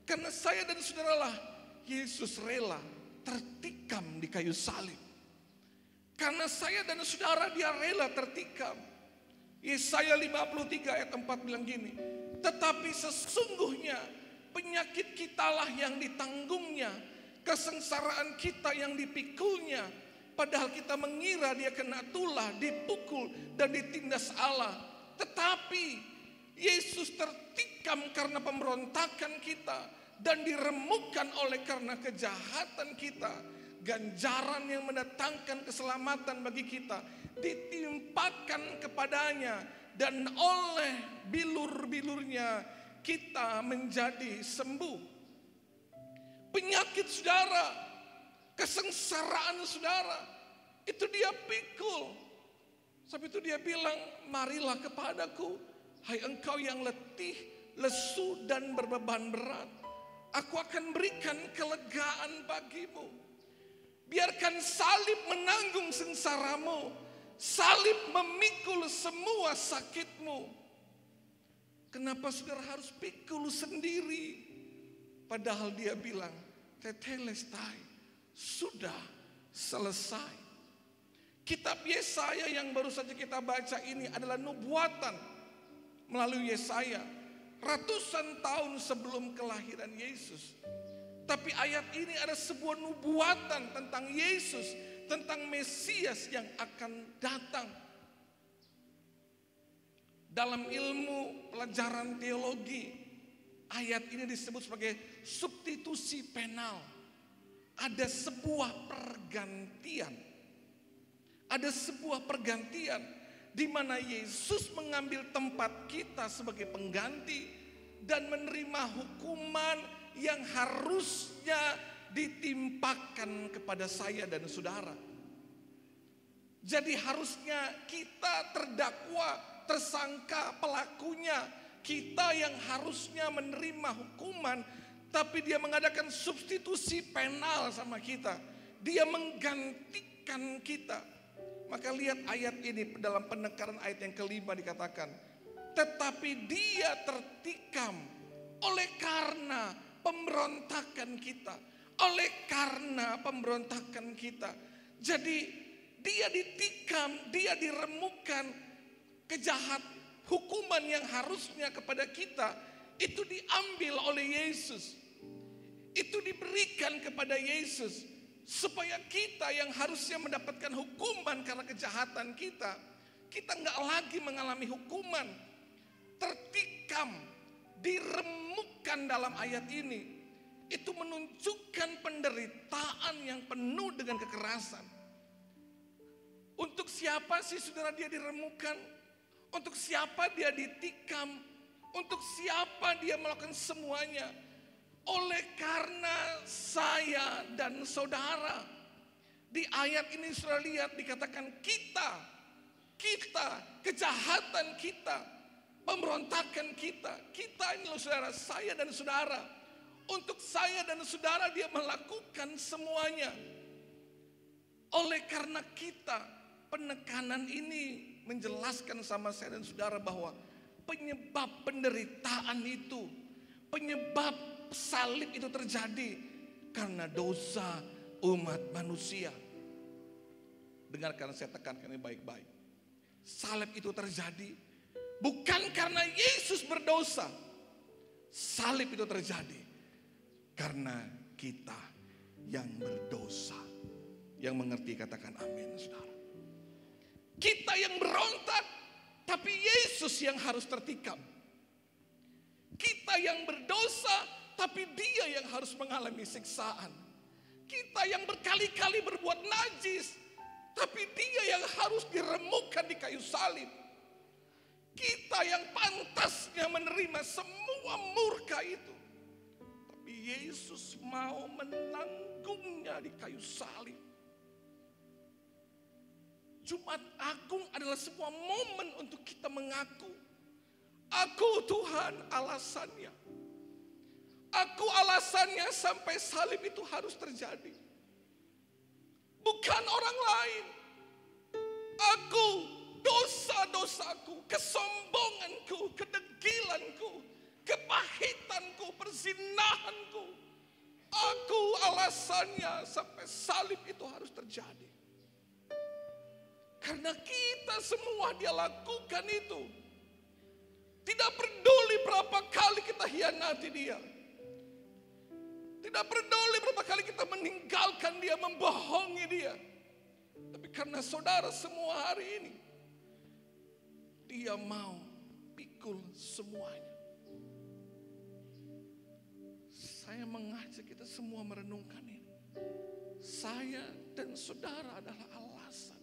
Karena saya dan saudaralah, Yesus rela tertikam di kayu salib. Karena saya dan saudara dia rela tertikam. Yesaya 53 ayat 4 bilang gini. Tetapi sesungguhnya penyakit kitalah yang ditanggungnya. Kesengsaraan kita yang dipikulnya. Padahal kita mengira dia kena tulah, dipukul dan ditindas Allah. Tetapi Yesus tertikam karena pemberontakan kita. Dan diremukkan oleh karena kejahatan kita. Ganjaran yang mendatangkan keselamatan bagi kita ditimpakan kepadanya, dan oleh bilur-bilurnya kita menjadi sembuh. Penyakit saudara, kesengsaraan saudara, itu dia pikul. Sebab itu dia bilang, marilah kepadaku, hai engkau yang letih, lesu dan berbeban berat. Aku akan berikan kelegaan bagimu. Biarkan salib menanggung sengsaramu. Salib memikul semua sakitmu. Kenapa saudara harus pikul sendiri? Padahal dia bilang, tetelestai, sudah selesai. Kitab Yesaya yang baru saja kita baca ini adalah nubuatan melalui Yesaya. Ratusan tahun sebelum kelahiran Yesus. Tapi ayat ini ada sebuah nubuatan tentang Yesus, tentang Mesias yang akan datang. Dalam ilmu pelajaran teologi, ayat ini disebut sebagai substitusi penal. Ada sebuah pergantian. Ada sebuah pergantian di mana Yesus mengambil tempat kita sebagai pengganti dan menerima hukuman yang harusnya ditimpakan kepada saya dan saudara. Jadi harusnya kita terdakwa, tersangka, pelakunya, kita yang harusnya menerima hukuman, tapi dia mengadakan substitusi penal sama kita. Dia menggantikan kita. Maka lihat ayat ini dalam penekanan ayat yang kelima dikatakan, tetapi dia tertikam oleh karena pemberontakan kita. Oleh karena pemberontakan kita. Jadi dia ditikam, dia diremukkan, hukuman yang harusnya kepada kita itu diambil oleh Yesus. Itu diberikan kepada Yesus supaya kita yang harusnya mendapatkan hukuman karena kejahatan kita nggak lagi mengalami hukuman. Tertikam, diremukkan dalam ayat ini. Itu menunjukkan penderitaan yang penuh dengan kekerasan. Untuk siapa sih saudara dia diremukkan? Untuk siapa dia ditikam? Untuk siapa dia melakukan semuanya? Oleh karena saya dan saudara. Di ayat ini saudara lihat dikatakan kita, kejahatan kita, pemberontakan kita ini loh saudara, saya dan saudara. Untuk saya dan saudara dia melakukan semuanya. Oleh karena kita, penekanan ini menjelaskan sama saya dan saudara bahwa penyebab penderitaan itu, penyebab salib itu terjadi karena dosa umat manusia. Dengarkan saya tekankan ini baik-baik. Salib itu terjadi bukan karena Yesus berdosa. Salib itu terjadi karena kita yang berdosa. Yang mengerti katakan amin saudara. Kita yang berontak, tapi Yesus yang harus tertikam. Kita yang berdosa, tapi dia yang harus mengalami siksaan. Kita yang berkali-kali berbuat najis, tapi dia yang harus diremukkan di kayu salib. Kita yang pantasnya menerima semua murka itu, tapi Yesus mau menanggungnya di kayu salib. Jumat Agung adalah sebuah momen untuk kita mengaku, aku Tuhan alasannya. Aku alasannya sampai salib itu harus terjadi. Bukan orang lain. Aku, dosa-dosaku, kesombonganku, kedegilanku, kepahitanku, perzinahanku. Aku alasannya sampai salib itu harus terjadi. Karena kita semua dia lakukan itu. Tidak peduli berapa kali kita hianati dia. Tidak peduli berapa kali kita meninggalkan dia, membohongi dia. Tapi karena saudara semua hari ini, dia mau pikul semuanya. Saya mengajak kita semua merenungkan ini. Saya dan saudara adalah alasannya.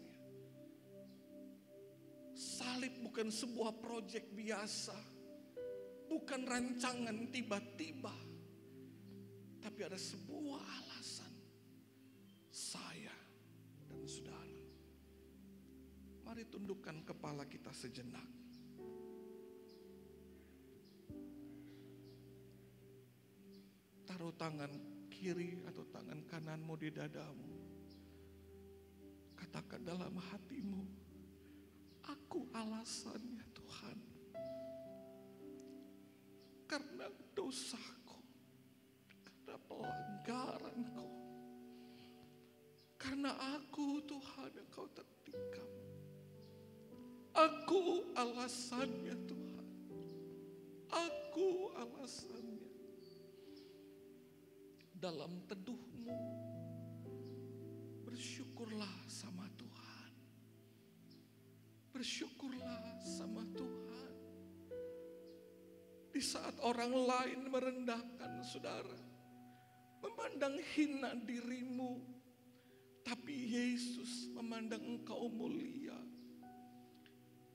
Salib bukan sebuah proyek biasa. Bukan rancangan tiba-tiba. Tapi ada sebuah alasan. Saya dan saudara. Mari tundukkan kepala kita sejenak. Taruh tangan kiri atau tangan kananmu di dadamu. Katakan dalam hatimu, aku alasannya Tuhan. Karena dosaku, karena pelanggaranku. Karena aku Tuhan Engkau tertikam. Aku alasannya Tuhan. Aku alasannya. Dalam teduhmu, bersyukurlah sama Tuhan. Bersyukurlah sama Tuhan. Di saat orang lain merendahkan saudara, memandang hina dirimu, tapi Yesus memandang engkau mulia.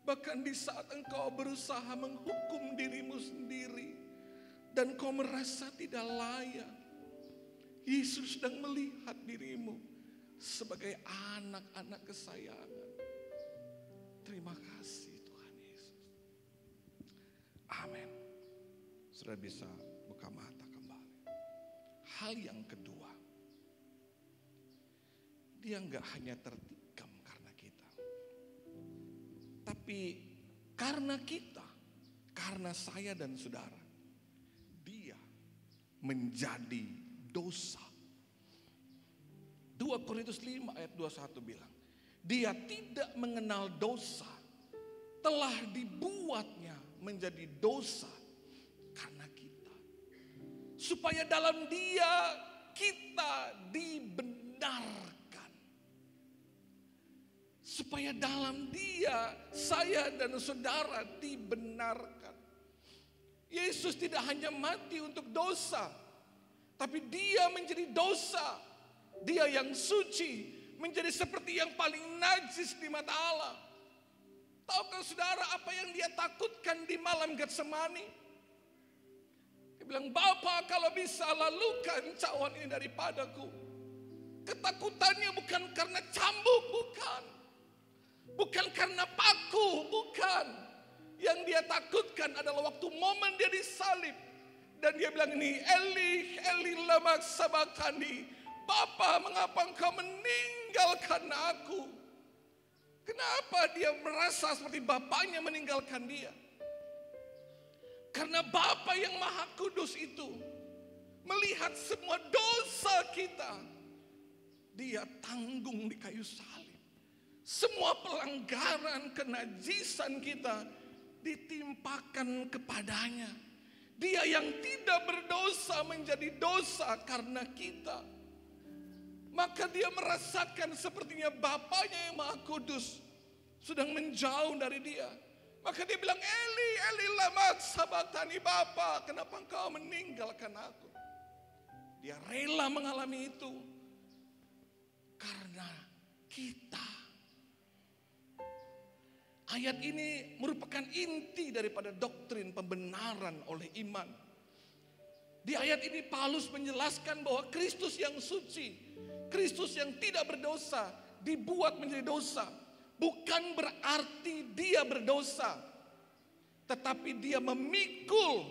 Bahkan di saat engkau berusaha menghukum dirimu sendiri dan kau merasa tidak layak, Yesus sedang melihat dirimu sebagai anak-anak kesayangan. Terima kasih Tuhan Yesus. Amin. Sudah bisa buka mata kembali. Hal yang kedua, dia nggak hanya tertikam karena kita, tapi karena kita, karena saya dan saudara, dia menjadi dosa. 2 Korintus 5 ayat 21 bilang, dia tidak mengenal dosa, telah dibuatnya menjadi dosa karena kita, supaya dalam dia kita dibenarkan. Supaya dalam dia saya dan saudara dibenarkan. Yesus tidak hanya mati untuk dosa, tapi dia menjadi dosa. Dia yang suci menjadi seperti yang paling najis di mata Allah. Tahukah saudara apa yang dia takutkan di malam Getsemani? Dia bilang, Bapa, kalau bisa lalukan cawan ini daripadaku. Ketakutannya bukan karena cambuk, bukan. Bukan karena paku, bukan. Yang dia takutkan adalah waktu momen dia disalib. Dan dia bilang ini, Eli, Eli lama sabachthani. Bapa, mengapa engkau meninggalkan aku? Kenapa dia merasa seperti bapaknya meninggalkan dia? Karena Bapa yang Maha Kudus itu melihat semua dosa kita, dia tanggung di kayu salib. Semua pelanggaran, kenajisan kita ditimpakan kepadanya. Dia yang tidak berdosa menjadi dosa karena kita. Maka dia merasakan sepertinya Bapanya yang Maha Kudus sedang menjauh dari dia. Maka dia bilang, Eli, Eli lama sabachthani, Bapa, kenapa engkau meninggalkan aku? Dia rela mengalami itu karena kita. Ayat ini merupakan inti daripada doktrin pembenaran oleh iman. Di ayat ini Paulus menjelaskan bahwa Kristus yang suci, Kristus yang tidak berdosa dibuat menjadi dosa. Bukan berarti dia berdosa, tetapi dia memikul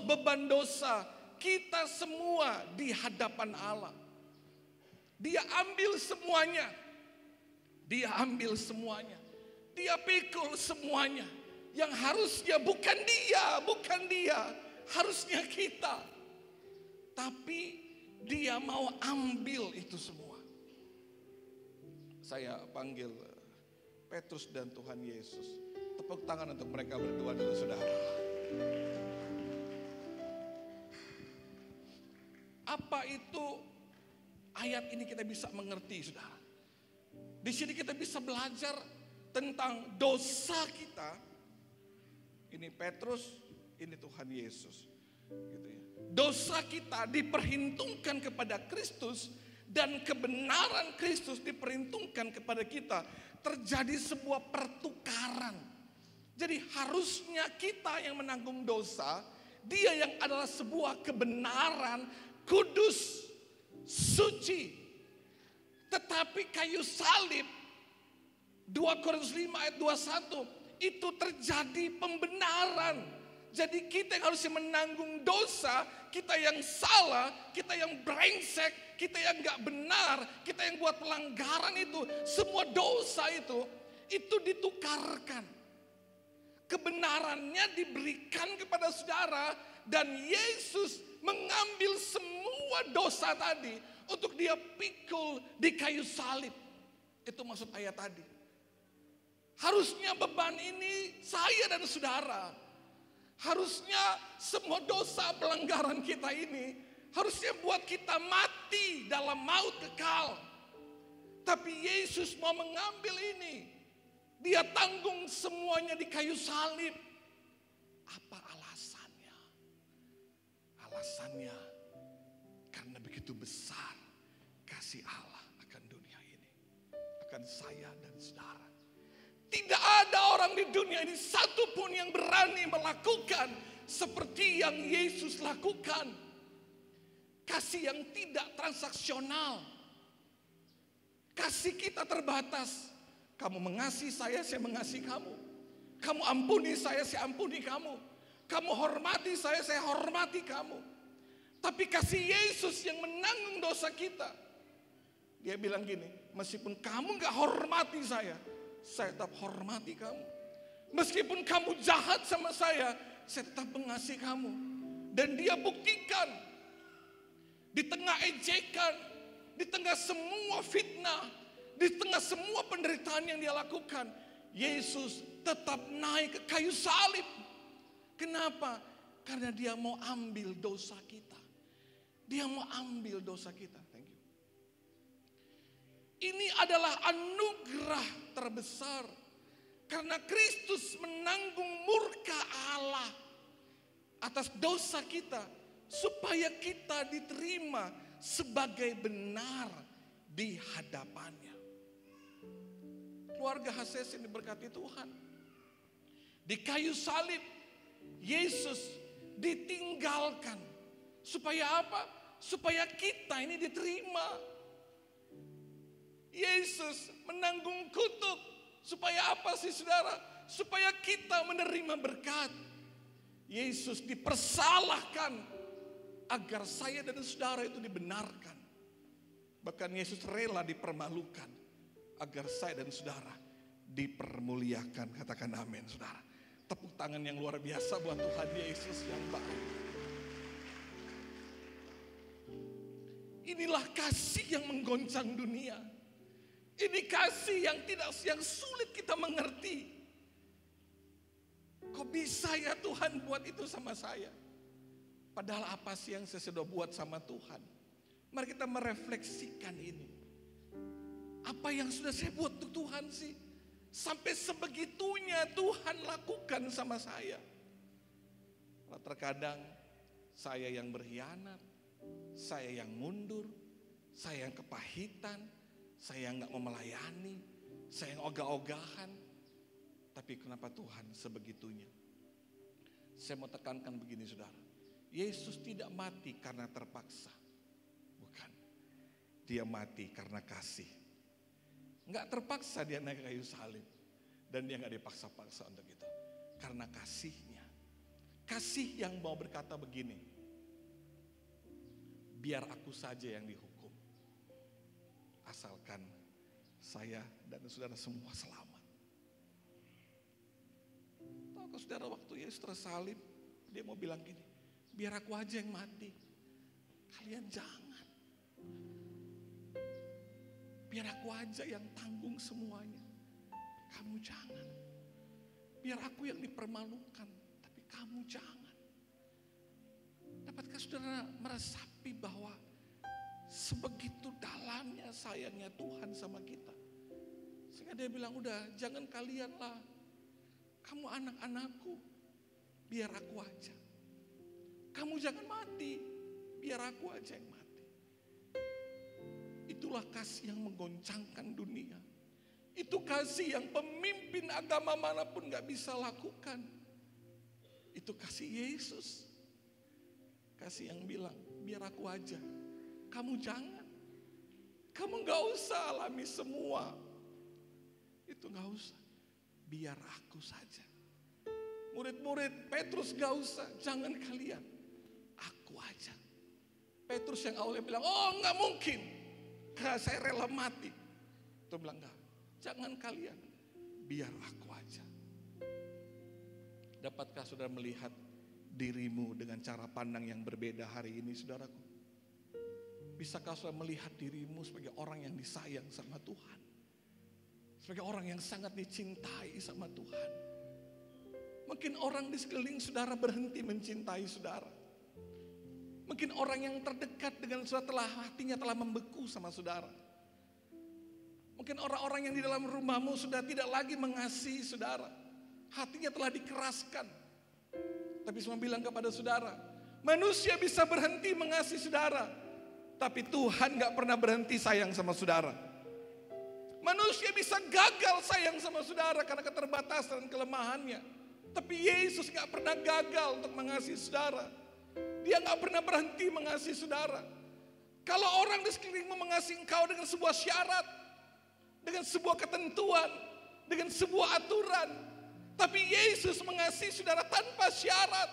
beban dosa kita semua di hadapan Allah. Dia ambil semuanya. Dia ambil semuanya. Dia pikul semuanya. Yang harusnya bukan dia, harusnya kita. Tapi dia mau ambil itu semua. Saya panggil Petrus dan Tuhan Yesus. Tepuk tangan untuk mereka berdua dulu, saudara. Apa itu ayat ini kita bisa mengerti, saudara? Di sini kita bisa belajar tentang dosa kita. Ini Petrus, ini Tuhan Yesus. Gitu ya. Dosa kita diperhitungkan kepada Kristus dan kebenaran Kristus diperhitungkan kepada kita. Terjadi sebuah pertukaran. Jadi harusnya kita yang menanggung dosa, dia yang adalah sebuah kebenaran, kudus, suci. Tetapi kayu salib 2 Korintus 5 ayat 21 itu terjadi pembenaran. Jadi kita yang harusnya menanggung dosa, kita yang salah, kita yang brengsek, kita yang gak benar, kita yang buat pelanggaran itu, semua dosa itu ditukarkan. Kebenarannya diberikan kepada saudara dan Yesus mengambil semua dosa tadi untuk dia pikul di kayu salib. Itu maksud ayat tadi. Harusnya beban ini saya dan saudara. Harusnya semua dosa pelanggaran kita ini harusnya buat kita mati dalam maut kekal. Tapi Yesus mau mengambil ini. Dia tanggung semuanya di kayu salib. Apa alasannya? Alasannya karena begitu besar kasih Allah akan dunia ini, akan saya dan saudara. Tidak ada orang di dunia ini satupun yang berani melakukan seperti yang Yesus lakukan. Kasih yang tidak transaksional. Kasih kita terbatas. Kamu mengasihi saya mengasihi kamu. Kamu ampuni saya ampuni kamu. Kamu hormati saya hormati kamu. Tapi kasih Yesus yang menanggung dosa kita. Dia bilang gini, meskipun kamu gak hormati saya tetap hormati kamu. Meskipun kamu jahat sama saya tetap mengasihi kamu. Dan dia buktikan di tengah ejekan, di tengah semua fitnah, di tengah semua penderitaan yang dia lakukan, Yesus tetap naik ke kayu salib. Kenapa? Karena dia mau ambil dosa kita. Dia mau ambil dosa kita. Thank you. Ini adalah anugerah terbesar. Karena Kristus menanggung murka Allah atas dosa kita. Supaya kita diterima sebagai benar di hadapannya. Keluarga HCS yang diberkati Tuhan. Di kayu salib, Yesus ditinggalkan. Supaya apa? Supaya kita ini diterima. Yesus menanggung kutuk. Supaya apa sih saudara? Supaya kita menerima berkat. Yesus dipersalahkan agar saya dan saudara itu dibenarkan. Bahkan Yesus rela dipermalukan agar saya dan saudara dipermuliakan. Katakan amin saudara. Tepuk tangan yang luar biasa buat Tuhan Yesus yang baik. Inilah kasih yang menggoncang dunia. Ini kasih yang sulit kita mengerti. Kok bisa ya Tuhan buat itu sama saya? Padahal apa sih yang saya sudah buat sama Tuhan? Mari kita merefleksikan ini. Apa yang sudah saya buat untuk Tuhan sih? Sampai sebegitunya Tuhan lakukan sama saya. Terkadang saya yang berkhianat, saya yang mundur, saya yang kepahitan, saya yang gak mau melayani, saya yang ogah-ogahan. Tapi kenapa Tuhan sebegitunya? Saya mau tekankan begini saudara. Yesus tidak mati karena terpaksa. Bukan. Dia mati karena kasih. Enggak terpaksa dia naik kayu salib. Dan dia enggak dipaksa-paksa untuk itu. Karena kasihnya. Kasih yang mau berkata begini. Biar aku saja yang dihukum. Asalkan saya dan saudara semua selamat. Tahukah saudara waktu Yesus tersalib, dia mau bilang gini, biar aku aja yang mati. Kalian jangan. Biar aku aja yang tanggung semuanya. Kamu jangan. Biar aku yang dipermalukan, tapi kamu jangan. Dapatkah saudara meresapi bahwa sebegitu dalamnya sayangnya Tuhan sama kita? Sehingga dia bilang, udah jangan kalianlah. Kamu anak-anakku, biar aku aja. Kamu jangan mati, biar aku aja yang mati. Itulah kasih yang menggoncangkan dunia. Itu kasih yang pemimpin agama manapun gak bisa lakukan. Itu kasih Yesus. Kasih yang bilang, biar aku aja. Kamu jangan. Kamu gak usah alami semua. Itu gak usah. Biar aku saja. Murid-murid Petrus gak usah. Jangan kalian. Aku aja. Petrus yang awalnya bilang, oh gak mungkin. Karena saya rela mati. Itu bilang enggak. Jangan kalian. Biar aku aja. Dapatkah saudara melihat dirimu dengan cara pandang yang berbeda hari ini saudaraku? Bisakah saudara melihat dirimu sebagai orang yang disayang sama Tuhan? Sebagai orang yang sangat dicintai sama Tuhan. Mungkin orang di sekeliling saudara berhenti mencintai saudara. Mungkin orang yang terdekat dengan saudara hatinya telah membeku sama saudara. Mungkin orang-orang yang di dalam rumahmu sudah tidak lagi mengasihi saudara. Hatinya telah dikeraskan. Tapi semua bilang kepada saudara, manusia bisa berhenti mengasihi saudara. Tapi Tuhan gak pernah berhenti sayang sama saudara. Manusia bisa gagal sayang sama saudara karena keterbatasan dan kelemahannya. Tapi Yesus gak pernah gagal untuk mengasihi saudara. Dia gak pernah berhenti mengasihi saudara. Kalau orang di sekelilingmu mengasihi engkau dengan sebuah syarat, dengan sebuah ketentuan, dengan sebuah aturan, Tapi Yesus mengasihi saudara tanpa syarat.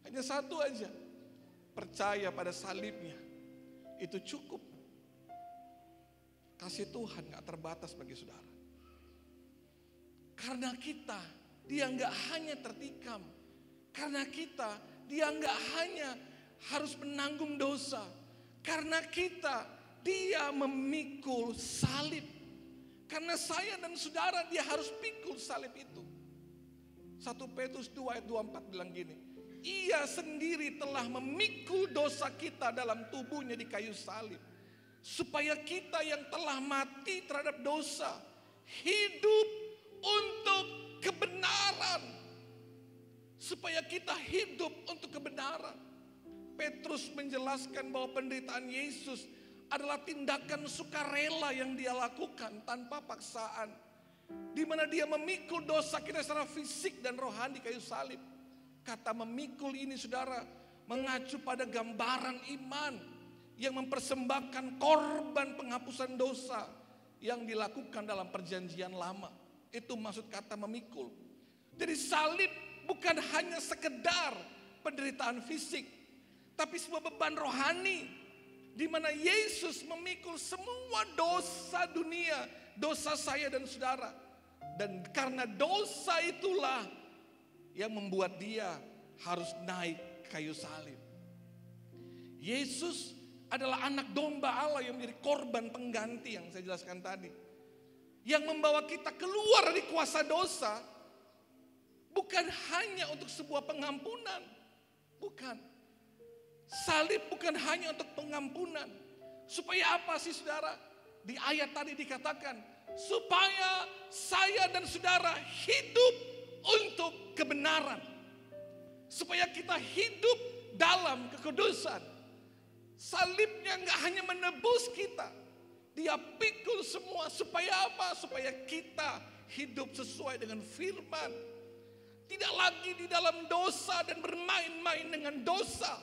Hanya satu aja, percaya pada salibnya. Itu cukup. Kasih Tuhan gak terbatas bagi saudara. Karena kita, dia gak hanya tertikam. Karena kita, dia gak hanya harus menanggung dosa. Karena kita, dia memikul salib. Karena saya dan saudara, dia harus pikul salib itu. 1 Petrus 2 ayat 24 bilang gini, ia sendiri telah memikul dosa kita dalam tubuhnya di kayu salib. Supaya kita yang telah mati terhadap dosa, hidup untuk kebenaran. Supaya kita hidup untuk kebenaran. Petrus menjelaskan bahwa penderitaan Yesus adalah tindakan sukarela yang dia lakukan tanpa paksaan. Di mana dia memikul dosa kita secara fisik dan rohani di kayu salib. Kata memikul ini saudara mengacu pada gambaran iman yang mempersembahkan korban penghapusan dosa yang dilakukan dalam perjanjian lama. Itu maksud kata memikul. Jadi salib bukan hanya sekedar penderitaan fisik, tapi sebuah beban rohani di mana Yesus memikul semua dosa dunia, dosa saya dan saudara. Dan karena dosa itulah yang membuat dia harus naik kayu salib. Yesus adalah anak domba Allah yang menjadi korban pengganti yang saya jelaskan tadi. Yang membawa kita keluar dari kuasa dosa. Bukan hanya untuk sebuah pengampunan. Bukan. Salib bukan hanya untuk pengampunan. Supaya apa sih saudara? Di ayat tadi dikatakan, supaya saya dan saudara hidup untuk kebenaran. Supaya kita hidup dalam kekudusan. Salibnya gak hanya menebus kita. Dia pikul semua. Supaya apa? Supaya kita hidup sesuai dengan firman. Tidak lagi di dalam dosa dan bermain-main dengan dosa.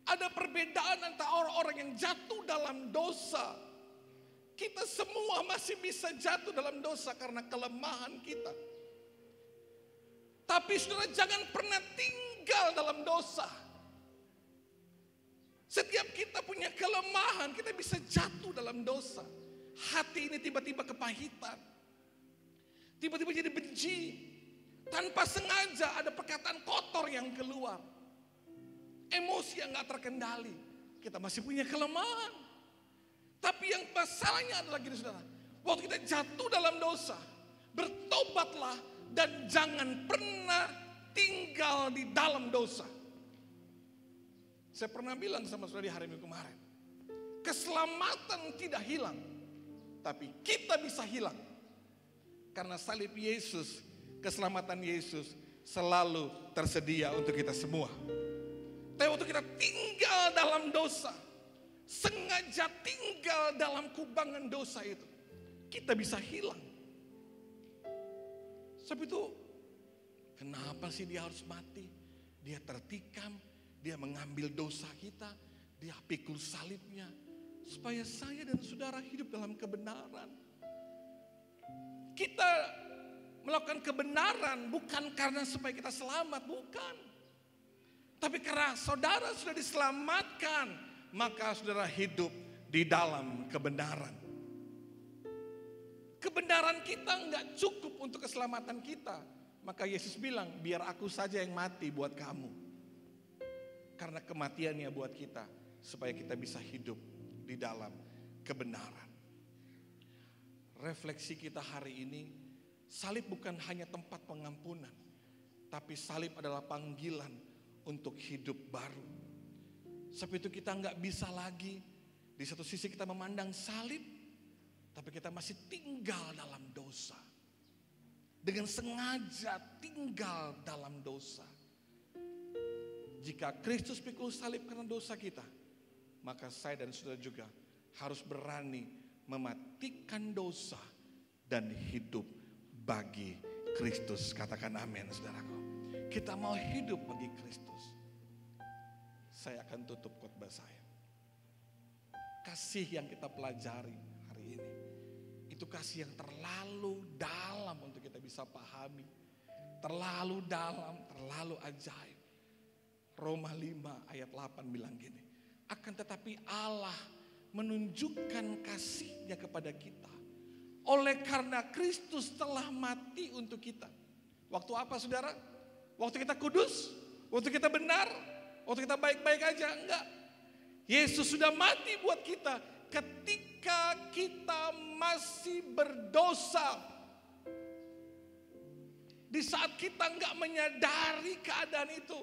Ada perbedaan antara orang-orang yang jatuh dalam dosa. Kita semua masih bisa jatuh dalam dosa karena kelemahan kita. Tapi saudara jangan pernah tinggal dalam dosa. Setiap kita punya kelemahan, kita bisa jatuh dalam dosa. Hati ini tiba-tiba kepahitan. Tiba-tiba jadi benci. Tanpa sengaja ada perkataan kotor yang keluar. Emosi yang gak terkendali. Kita masih punya kelemahan. Tapi yang masalahnya adalah gini saudara. Waktu kita jatuh dalam dosa, bertobatlah dan jangan pernah tinggal di dalam dosa. Saya pernah bilang sama saudara di hari Minggu kemarin. Keselamatan tidak hilang. Tapi kita bisa hilang. Karena salib Yesus, keselamatan Yesus selalu tersedia untuk kita semua. Tapi waktu kita tinggal dalam dosa, sengaja tinggal dalam kubangan dosa itu, kita bisa hilang. Sebab itu, kenapa sih dia harus mati? Dia tertikam, dia mengambil dosa kita, dia pikul salibnya, supaya saya dan saudara hidup dalam kebenaran. Kita melakukan kebenaran bukan karena supaya kita selamat, bukan. Tapi karena saudara sudah diselamatkan, maka saudara hidup di dalam kebenaran. Kebenaran kita nggak cukup untuk keselamatan kita. Maka Yesus bilang, biar aku saja yang mati buat kamu. Karena kematiannya buat kita, supaya kita bisa hidup di dalam kebenaran. Refleksi kita hari ini, salib bukan hanya tempat pengampunan, tapi salib adalah panggilan untuk hidup baru. Sebab itu kita nggak bisa lagi, di satu sisi kita memandang salib, tapi kita masih tinggal dalam dosa. Dengan sengaja tinggal dalam dosa. Jika Kristus pikul salib karena dosa kita, maka saya dan saudara juga harus berani mematikan dosa dan hidup bagi Kristus. Katakan amin saudaraku. Kita mau hidup bagi Kristus. Saya akan tutup khotbah saya. Kasih yang kita pelajari hari ini, Itu kasih yang terlalu dalam untuk kita bisa pahami. Terlalu dalam, terlalu ajaib. Roma 5 ayat 8 bilang gini. Akan tetapi Allah menunjukkan kasih-Nya kepada kita. Oleh karena Kristus telah mati untuk kita. Waktu apa saudara? Waktu kita kudus? Waktu kita benar? Waktu kita baik-baik aja? Enggak. Yesus sudah mati buat kita ketika kita masih berdosa. Di saat kita enggak menyadari keadaan itu,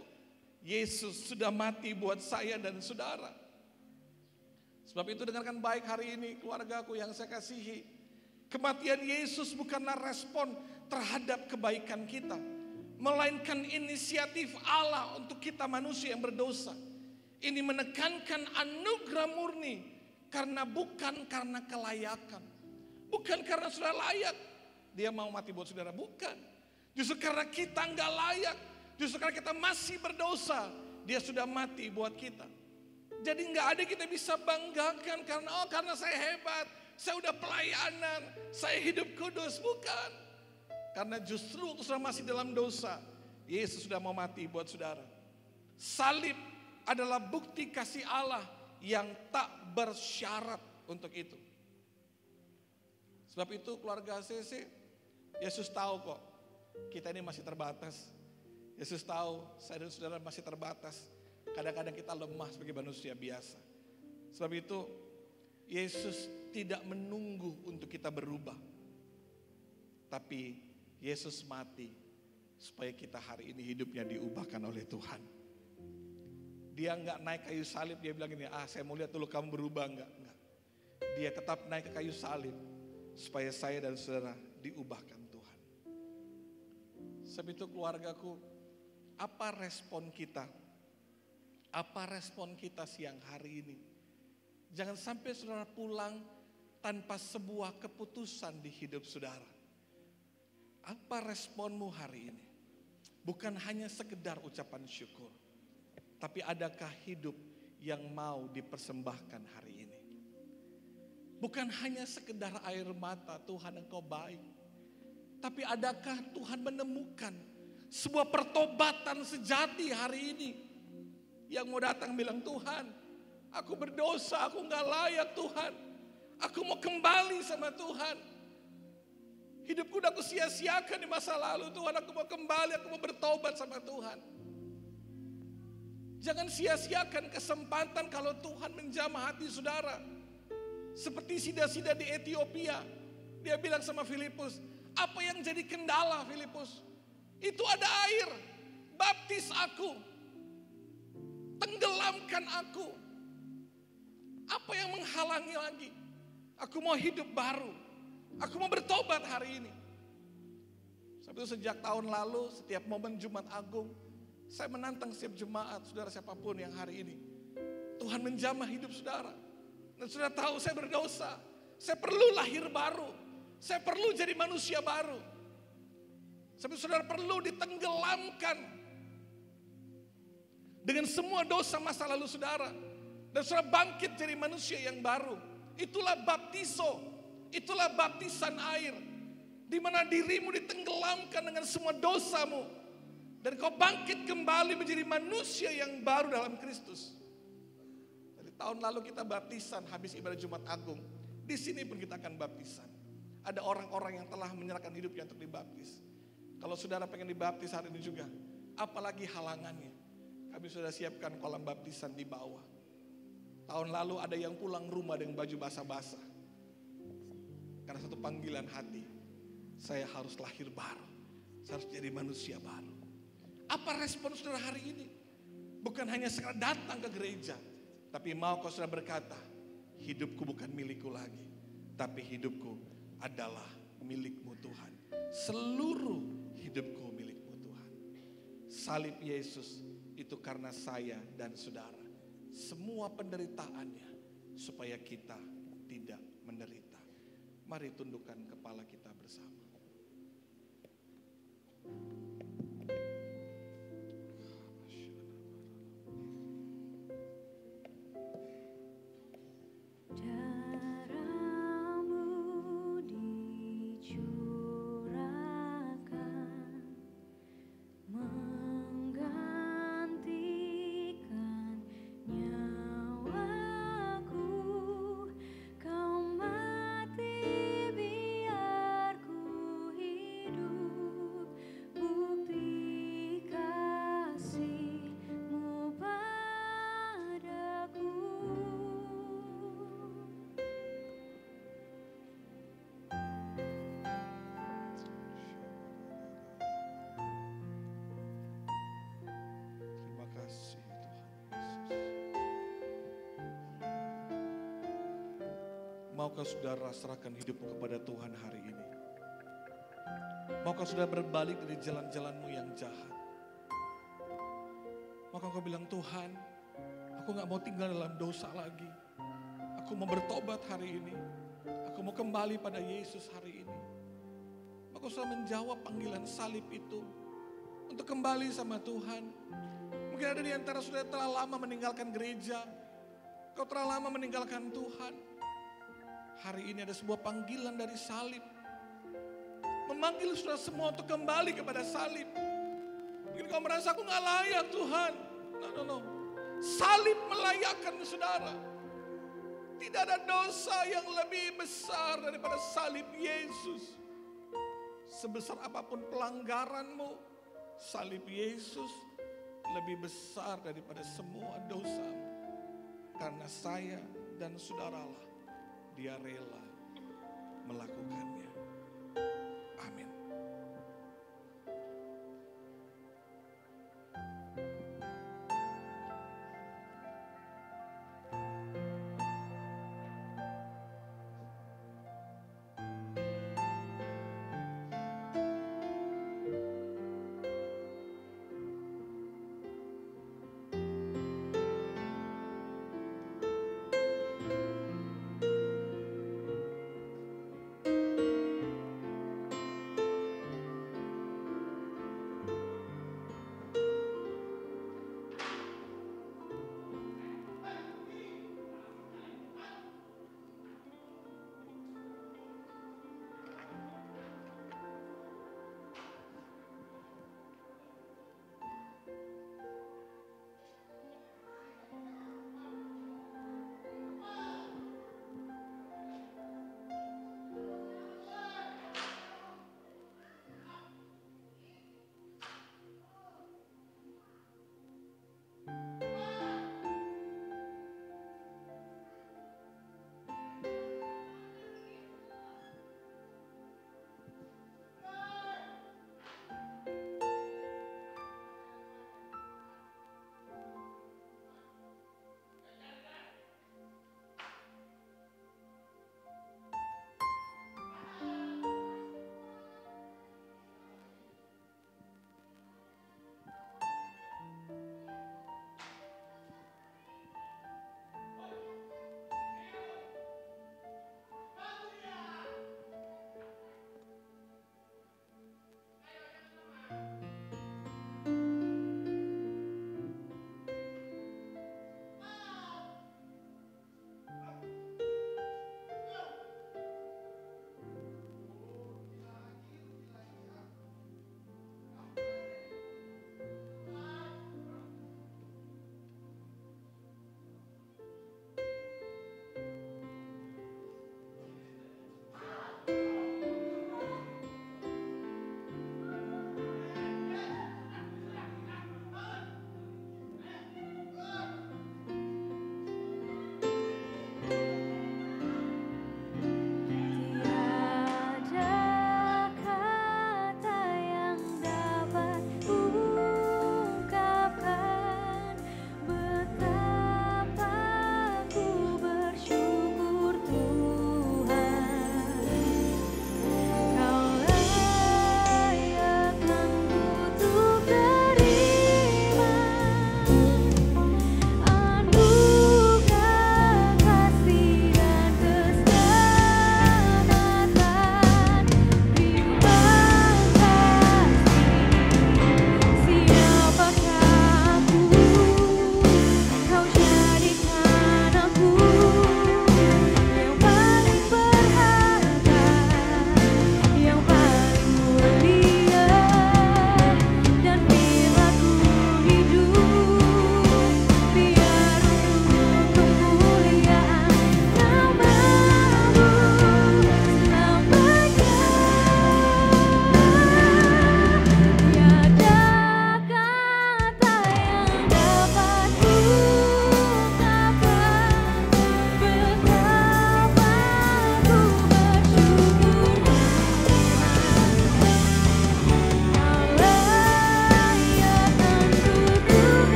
Yesus sudah mati buat saya dan saudara. Sebab itu dengarkan baik hari ini keluargaku yang saya kasihi. Kematian Yesus bukanlah respon terhadap kebaikan kita, melainkan inisiatif Allah untuk kita manusia yang berdosa. Ini menekankan anugerah murni bukan karena kelayakan. Bukan karena sudah layak Dia mau mati buat saudara, bukan. Justru karena kita nggak layak, justru karena kita masih berdosa, Dia sudah mati buat kita. Jadi nggak ada kita bisa banggakan karena saya hebat, saya udah pelayanan, saya hidup kudus, bukan. Karena justru waktu saudara masih dalam dosa, Yesus sudah mau mati buat saudara. Salib adalah bukti kasih Allah yang tak bersyarat untuk itu. Sebab itu keluarga CC, Yesus tahu kok kita ini masih terbatas. Yesus tahu saya dan saudara masih terbatas. Kadang-kadang kita lemah sebagai manusia biasa. Sebab itu Yesus tidak menunggu untuk kita berubah. Tapi Yesus mati supaya kita hari ini hidupnya diubahkan oleh Tuhan. Dia enggak naik kayu salib, dia bilang ini, saya mau lihat dulu kamu berubah enggak. Dia tetap naik ke kayu salib supaya saya dan saudara diubahkan Tuhan. Sebab itu keluargaku, apa respon kita? Apa respon kita siang hari ini? Jangan sampai saudara pulang tanpa sebuah keputusan di hidup saudara. Apa responmu hari ini? Bukan hanya sekedar ucapan syukur, tapi adakah hidup yang mau dipersembahkan hari ini? Bukan hanya sekedar air mata, Tuhan Engkau baik, tapi adakah Tuhan menemukan sebuah pertobatan sejati hari ini? Yang mau datang bilang, Tuhan, aku berdosa, aku gak layak Tuhan. Aku mau kembali sama Tuhan. Hidupku udah aku sia-siakan di masa lalu Tuhan, aku mau kembali, aku mau bertobat sama Tuhan. Jangan sia-siakan kesempatan kalau Tuhan menjamah hati saudara. Seperti sida-sida di Ethiopia. Dia bilang sama Filipus, apa yang jadi kendala Filipus? Itu ada air, baptis aku. Tenggelamkan aku. Apa yang menghalangi lagi? Aku mau hidup baru. Aku mau bertobat hari ini. Sebab itu sejak tahun lalu setiap momen Jumat Agung, saya menantang setiap jemaat, saudara siapapun yang hari ini. Tuhan menjamah hidup saudara. Dan saudara tahu saya berdosa. Saya perlu lahir baru. Saya perlu jadi manusia baru. Sebab saudara perlu ditenggelamkan dengan semua dosa masa lalu saudara. Dan saudara bangkit jadi manusia yang baru. Itulah baptiso. Itulah baptisan air. Di mana dirimu ditenggelamkan dengan semua dosamu. Dan kau bangkit kembali menjadi manusia yang baru dalam Kristus. Dari tahun lalu kita baptisan habis ibadah Jumat Agung. Di sini pun kita akan baptisan. Ada orang-orang yang telah menyerahkan hidupnya untuk dibaptis. Kalau saudara pengen dibaptis hari ini juga, apalagi halangannya. Kami sudah siapkan kolam baptisan di bawah. Tahun lalu ada yang pulang rumah dengan baju basah-basah. Karena satu panggilan hati, saya harus lahir baru. Saya harus jadi manusia baru. Apa respon saudara hari ini? Bukan hanya sekadar datang ke gereja, tapi mau kau saudara berkata, hidupku bukan milikku lagi, tapi hidupku adalah milikmu Tuhan. Seluruh hidupku milikmu Tuhan. Salib Yesus itu karena saya dan saudara. Semua penderitaannya supaya kita tidak menderita. Mari tundukkan kepala kita bersama. Darahmu di Maukah saudara serahkan hidupmu kepada Tuhan hari ini? Maukah saudara berbalik dari jalan-jalanmu yang jahat? Maka kau bilang, Tuhan, aku gak mau tinggal dalam dosa lagi. Aku mau bertobat hari ini. Aku mau kembali pada Yesus hari ini. Maka saudara menjawab panggilan salib itu untuk kembali sama Tuhan. Mungkin ada di antara saudara telah lama meninggalkan gereja. Kau telah lama meninggalkan Tuhan. Hari ini ada sebuah panggilan dari salib. Memanggil saudara semua untuk kembali kepada salib. Mungkin kau merasa aku gak layak Tuhan. No. Salib melayakkan saudara. Tidak ada dosa yang lebih besar daripada salib Yesus. Sebesar apapun pelanggaranmu, salib Yesus lebih besar daripada semua dosamu. Karena saya dan saudaralah, Dia rela melakukannya. Amin.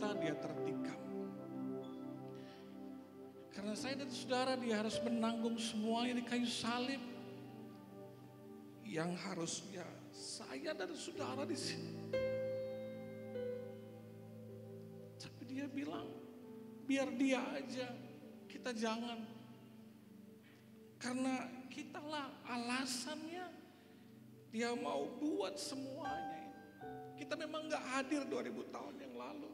kita dia tertikam. Karena saya dan saudara dia harus menanggung semuanya di kayu salib. Yang harusnya saya dan saudara di sini. Tapi dia bilang, biar dia aja, kita jangan. Karena kitalah alasannya dia mau buat semuanya. Kita memang gak hadir 2000 tahun yang lalu.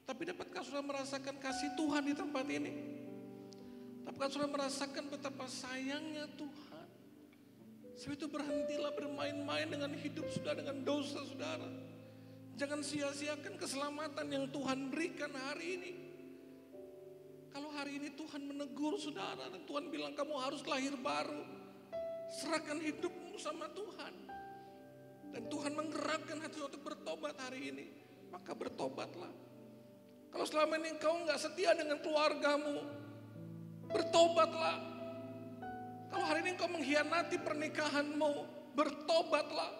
Tapi dapatkah saudara merasakan kasih Tuhan di tempat ini? Dapatkah saudara merasakan betapa sayangnya Tuhan? Sebab itu berhentilah bermain-main dengan hidup saudara, dengan dosa saudara. Jangan sia-siakan keselamatan yang Tuhan berikan hari ini. Kalau hari ini Tuhan menegur saudara dan Tuhan bilang kamu harus lahir baru. Serahkan hidupmu sama Tuhan. Dan Tuhan menggerakkan hati untuk bertobat hari ini. Maka bertobatlah. Kalau selama ini engkau gak setia dengan keluargamu, bertobatlah. Kalau hari ini engkau mengkhianati pernikahanmu, bertobatlah.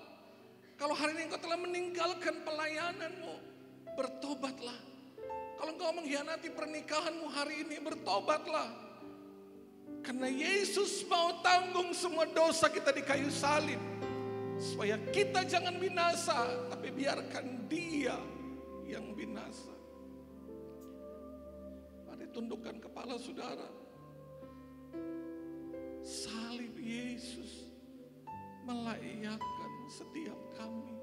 Kalau hari ini engkau telah meninggalkan pelayananmu, bertobatlah. Kalau engkau mengkhianati pernikahanmu hari ini, bertobatlah. Karena Yesus mau tanggung semua dosa kita di kayu salib. Supaya kita jangan binasa, tapi biarkan Dia yang binasa. Mari tundukkan kepala saudara. Salib Yesus melayakkan setiap kami.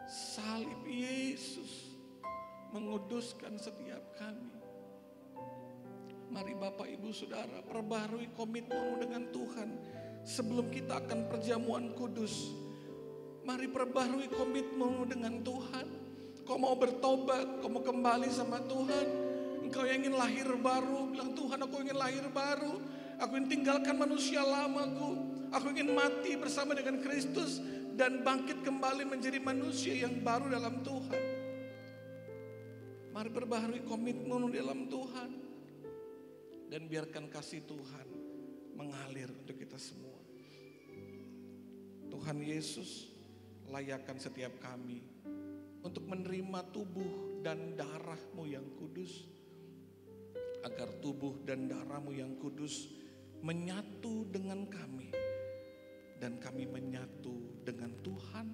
Salib Yesus menguduskan setiap kami. Mari Bapak Ibu Saudara, perbarui komitmenmu dengan Tuhan sebelum kita akan perjamuan kudus. Mari perbarui komitmenmu dengan Tuhan. Kau mau bertobat, kau mau kembali sama Tuhan. Engkau yang ingin lahir baru, bilang Tuhan aku ingin lahir baru. Aku ingin tinggalkan manusia lamaku. Aku ingin mati bersama dengan Kristus dan bangkit kembali menjadi manusia yang baru dalam Tuhan. Mari perbaharui komitmenmu dalam Tuhan. Dan biarkan kasih Tuhan mengalir untuk kita semua. Tuhan Yesus layakkan setiap kami untuk menerima tubuh dan darah-Mu yang kudus. Agar tubuh dan darah-Mu yang kudus menyatu dengan kami. Dan kami menyatu dengan Tuhan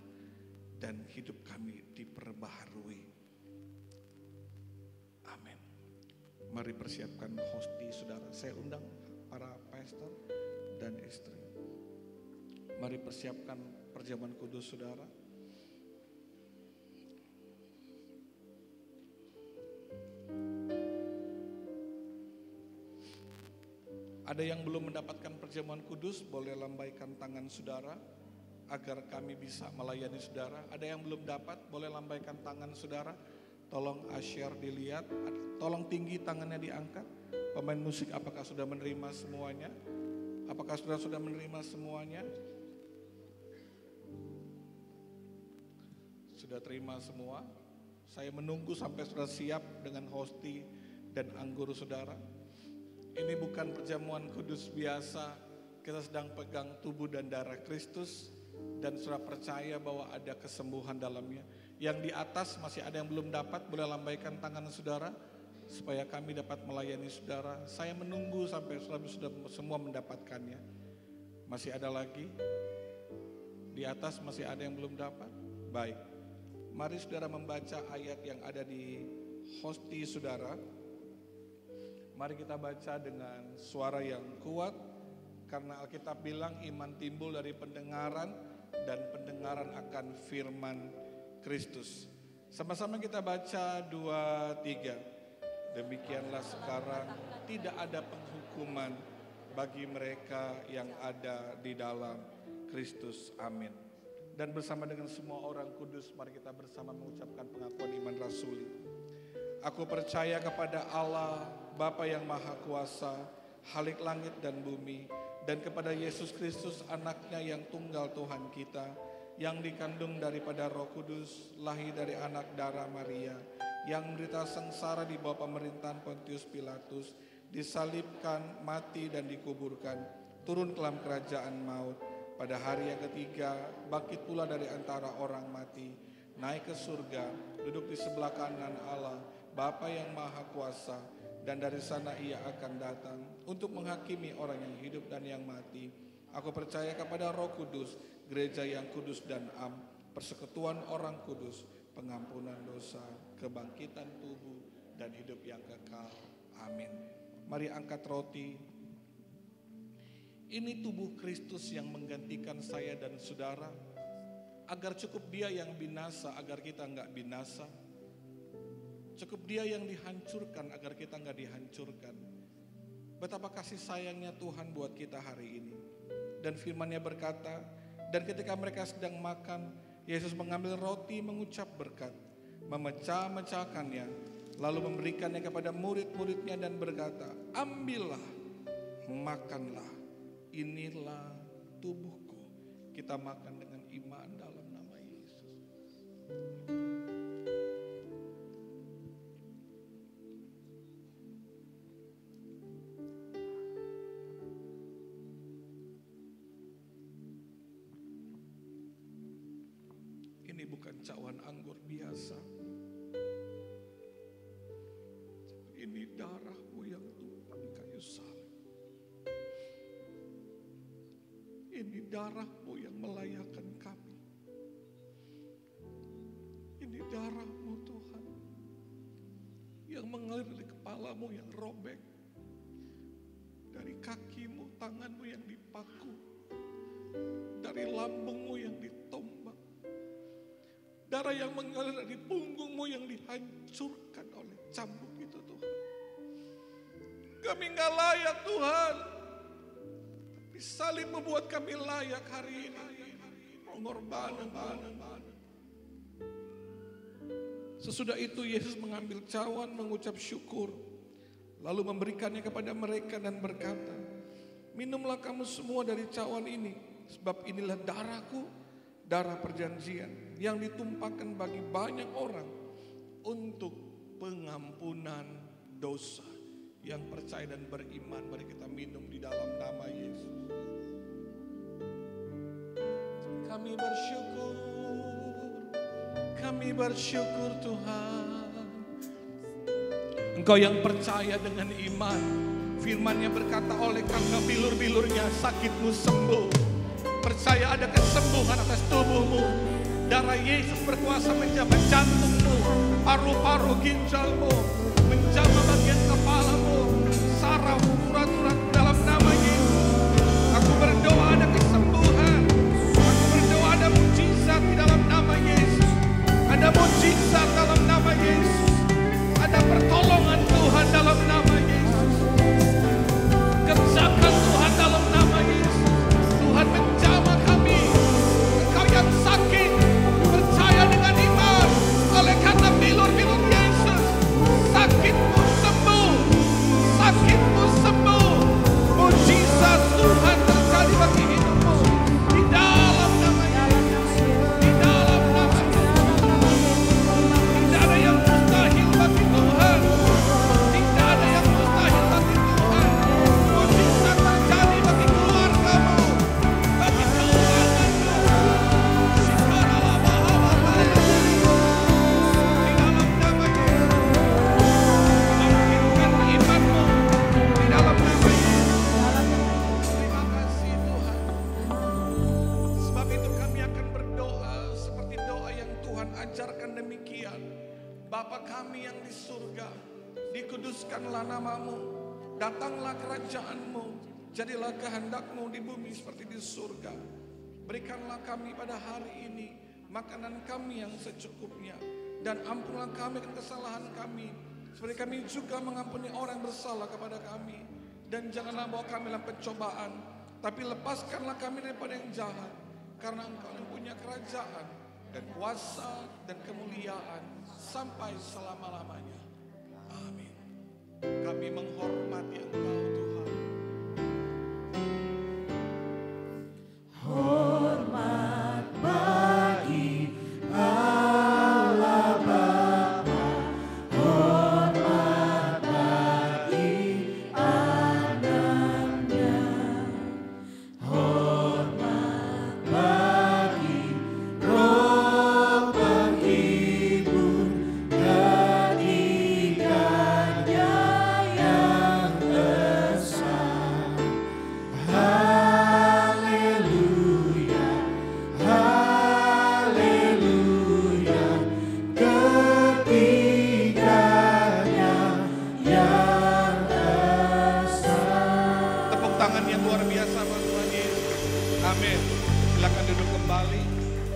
dan hidup kami diperbaharui. Amin. Mari persiapkan hosti saudara. Saya undang para pastor dan istri. Mari persiapkan perjamuan kudus saudara. Ada yang belum mendapatkan perjamuan kudus, boleh lambaikan tangan saudara agar kami bisa melayani saudara. Ada yang belum dapat, boleh lambaikan tangan saudara. Tolong asyar dilihat, tolong tinggi tangannya diangkat. Pemain musik apakah sudah menerima semuanya? Apakah sudah menerima semuanya? Sudah terima semua? Saya menunggu sampai sudah siap dengan hosti dan anggur saudara. Ini bukan perjamuan kudus biasa, kita sedang pegang tubuh dan darah Kristus dan sudah percaya bahwa ada kesembuhan dalamnya. Yang di atas masih ada yang belum dapat, boleh lambaikan tangan saudara supaya kami dapat melayani saudara. Saya menunggu sampai sudah semua mendapatkannya. Masih ada lagi? Di atas masih ada yang belum dapat? Baik. Mari saudara membaca ayat yang ada di hosti saudara. Mari kita baca dengan suara yang kuat, karena Alkitab bilang iman timbul dari pendengaran dan pendengaran akan firman Kristus. Sama-sama kita baca 2-3. Demikianlah sekarang tidak ada penghukuman bagi mereka yang ada di dalam Kristus. Amin. Dan bersama dengan semua orang kudus, mari kita bersama mengucapkan pengakuan iman rasuli. Aku percaya kepada Allah, Bapa yang Maha Kuasa, Khalik langit dan bumi, dan kepada Yesus Kristus anaknya yang tunggal Tuhan kita, yang dikandung daripada Roh Kudus, lahir dari anak darah Maria, yang menderita sengsara di bawah pemerintahan Pontius Pilatus, disalibkan, mati dan dikuburkan, turun ke dalam kerajaan maut, pada hari yang ketiga bangkit pula dari antara orang mati, naik ke surga, duduk di sebelah kanan Allah, Bapa yang Maha Kuasa, dan dari sana ia akan datang untuk menghakimi orang yang hidup dan yang mati. Aku percaya kepada Roh Kudus, gereja yang kudus dan am, persekutuan orang kudus, pengampunan dosa, kebangkitan tubuh, dan hidup yang kekal. Amin. Mari angkat roti. Ini tubuh Kristus yang menggantikan saya dan saudara, agar cukup dia yang binasa, agar kita enggak binasa. Cukup dia yang dihancurkan, agar kita enggak dihancurkan. Betapa kasih sayangnya Tuhan buat kita hari ini. Dan firman-Nya berkata, dan ketika mereka sedang makan, Yesus mengambil roti, mengucap berkat, memecah-mecahkannya, lalu memberikannya kepada murid-muridnya dan berkata, ambillah, makanlah, inilah tubuhku. Kita makan dengan iman dalam nama Yesus. Ini bukan cawan anggur biasa. Ini darahmu yang tumpah di kayu salib. Ini darahmu yang melayakkan kami. Ini darahmu Tuhan, yang mengalir dari kepalamu yang robek, dari kakimu, tanganmu yang dipaku, dari lambungmu yang ditombak, darah yang mengalir dari punggungmu yang dihancurkan oleh cambuk itu Tuhan. Kami gak layak Tuhan, tapi salib membuat kami layak hari ini. Pengorbanan. Sesudah itu Yesus mengambil cawan, mengucap syukur, lalu memberikannya kepada mereka dan berkata, minumlah kamu semua dari cawan ini, sebab inilah darahku, darah perjanjian yang ditumpahkan bagi banyak orang untuk pengampunan dosa. Yang percaya dan beriman, mari kita minum di dalam nama Yesus. Kami bersyukur Tuhan. Engkau yang percaya dengan iman, firman-Nya berkata, oleh karena bilur-bilurnya sakitmu sembuh. Percaya ada kesembuhan atas tubuhmu. Darah Yesus berkuasa menjamah jantungmu, paru-paru ginjalmu, menjamah bagian kepalamu, saraf urat-uratmu dalam nama Yesus. Aku berdoa ada kesembuhan. Aku berdoa ada mujizat di dalam nama Yesus. Ada mujizat dalam nama Yesus. Ada pertolongan Tuhan dalam nama Yesus. Kerjakan Tuhan dalam nama Yesus. Tuhan menjamah kami. Engkau yang sakit, percaya dengan iman. Oleh karena bilur-bilur Yesus, sakitmu sembuh. Sakitmu sembuh. Mujizat Tuhan terjadi bagi hidupmu. Di dalam nama Yesus. Di dalam nama Yesus. Tidak ada yang mustahil bagi Tuhan. Tidak ada yang mustahil bagi Tuhan. Mujizat terjadi bagi keluargamu, bagi keuanganmu. Shikaralah bahwa di dalam nama Yesus. Bangkitkan imanmu di dalam nama Yesus. Terima kasih Tuhan. Sebab itu kami akan berdoa seperti doa yang Tuhan ajarkan demikian. Bapa kami yang di surga, dikuduskanlah namamu, datanglah kerajaanmu, jadilah kehendakmu di bumi seperti di surga. Berikanlah kami pada hari ini makanan kami yang secukupnya, dan ampunlah kami akan kesalahan kami, seperti kami juga mengampuni orang yang bersalah kepada kami. Dan janganlah bawa kami dalam pencobaan, tapi lepaskanlah kami daripada yang jahat, karena Engkau yang punya kerajaan dan kuasa dan kemuliaan sampai selama-lamanya. Amin. Kami menghormati Engkau Tuhan. Hormat bagi Allah Bapa, hormat bagi anaknya, hormat bagi Roh bagi Amin. Silakan duduk kembali.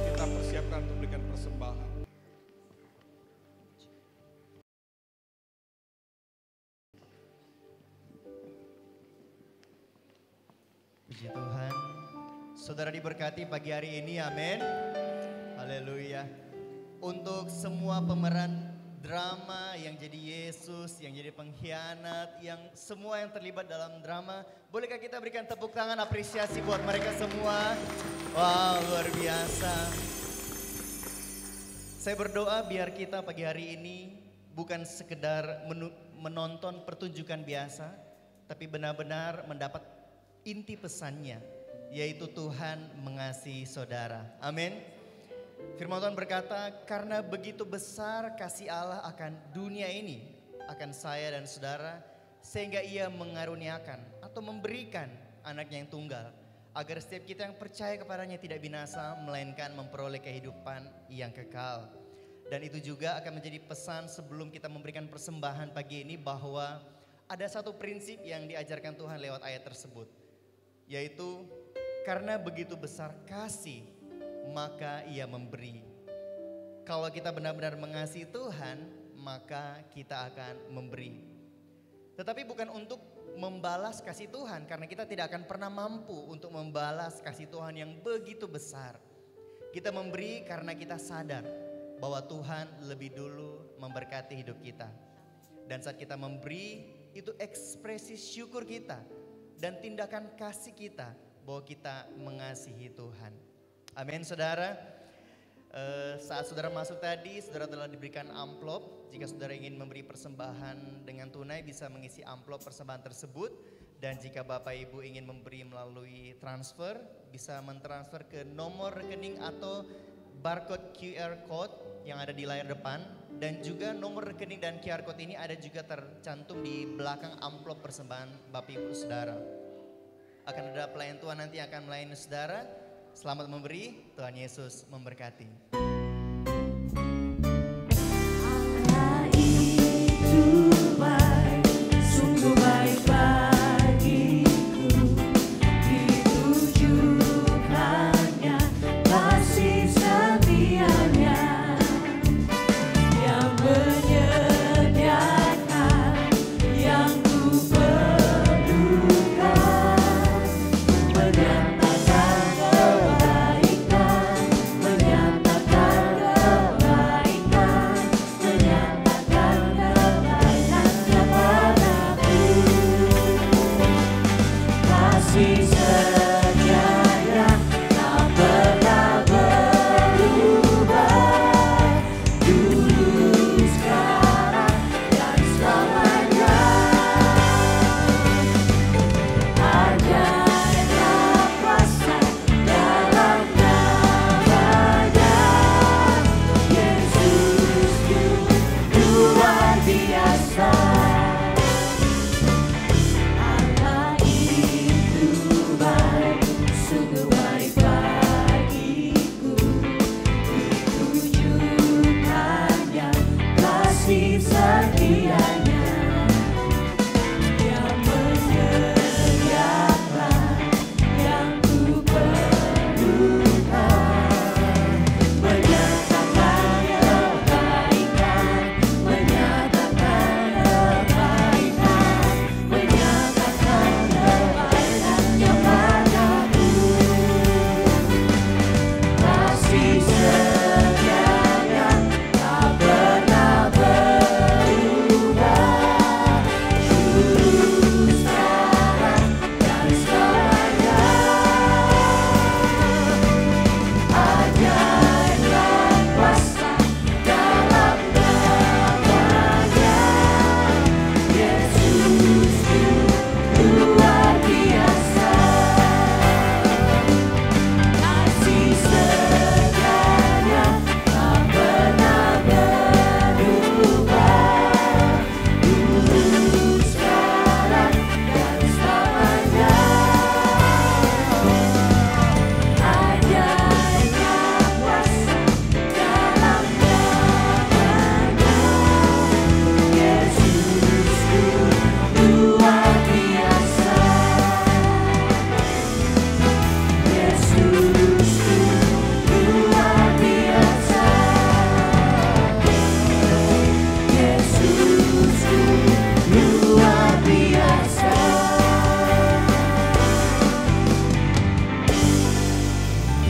Kita persiapkan untuk memberikan persembahan. Puji Tuhan. Saudara diberkati pagi hari ini, amin. Haleluya. Untuk semua pemeran drama yang jadi Yesus, yang jadi pengkhianat, yang semua yang terlibat dalam drama, bolehkah kita berikan tepuk tangan apresiasi buat mereka semua? Wow, luar biasa. Saya berdoa biar kita pagi hari ini bukan sekedar menonton pertunjukan biasa, tapi benar-benar mendapat inti pesannya, yaitu Tuhan mengasihi saudara. Amin. Firman Tuhan berkata, karena begitu besar kasih Allah akan dunia ini, akan saya dan saudara, sehingga ia mengaruniakan atau memberikan anaknya yang tunggal, agar setiap kita yang percaya kepadanya tidak binasa, melainkan memperoleh kehidupan yang kekal. Dan itu juga akan menjadi pesan sebelum kita memberikan persembahan pagi ini, bahwa ada satu prinsip yang diajarkan Tuhan lewat ayat tersebut, yaitu karena begitu besar kasih, maka ia memberi. Kalau kita benar-benar mengasihi Tuhan, maka kita akan memberi. Tetapi bukan untuk membalas kasih Tuhan, karena kita tidak akan pernah mampu untuk membalas kasih Tuhan yang begitu besar. Kita memberi karena kita sadar bahwa Tuhan lebih dulu memberkati hidup kita. Dan saat kita memberi, itu ekspresi syukur kita dan tindakan kasih kita bahwa kita mengasihi Tuhan. Amin, saudara. Saat saudara masuk tadi, saudara telah diberikan amplop. Jika saudara ingin memberi persembahan dengan tunai, bisa mengisi amplop persembahan tersebut. Dan jika Bapak Ibu ingin memberi melalui transfer, bisa mentransfer ke nomor rekening atau barcode QR code yang ada di layar depan. Dan juga nomor rekening dan QR code ini ada juga tercantum di belakang amplop persembahan Bapak Ibu saudara. Akan ada pelayan Tuhan nanti yang akan melayani saudara. Selamat memberi, Tuhan Yesus memberkati. Allah itu baik, sungguh baik bagiku, ditujukannya kasih setianya yang menyediakan yang ku perlukan, menyatakan kebaikan, menyatakan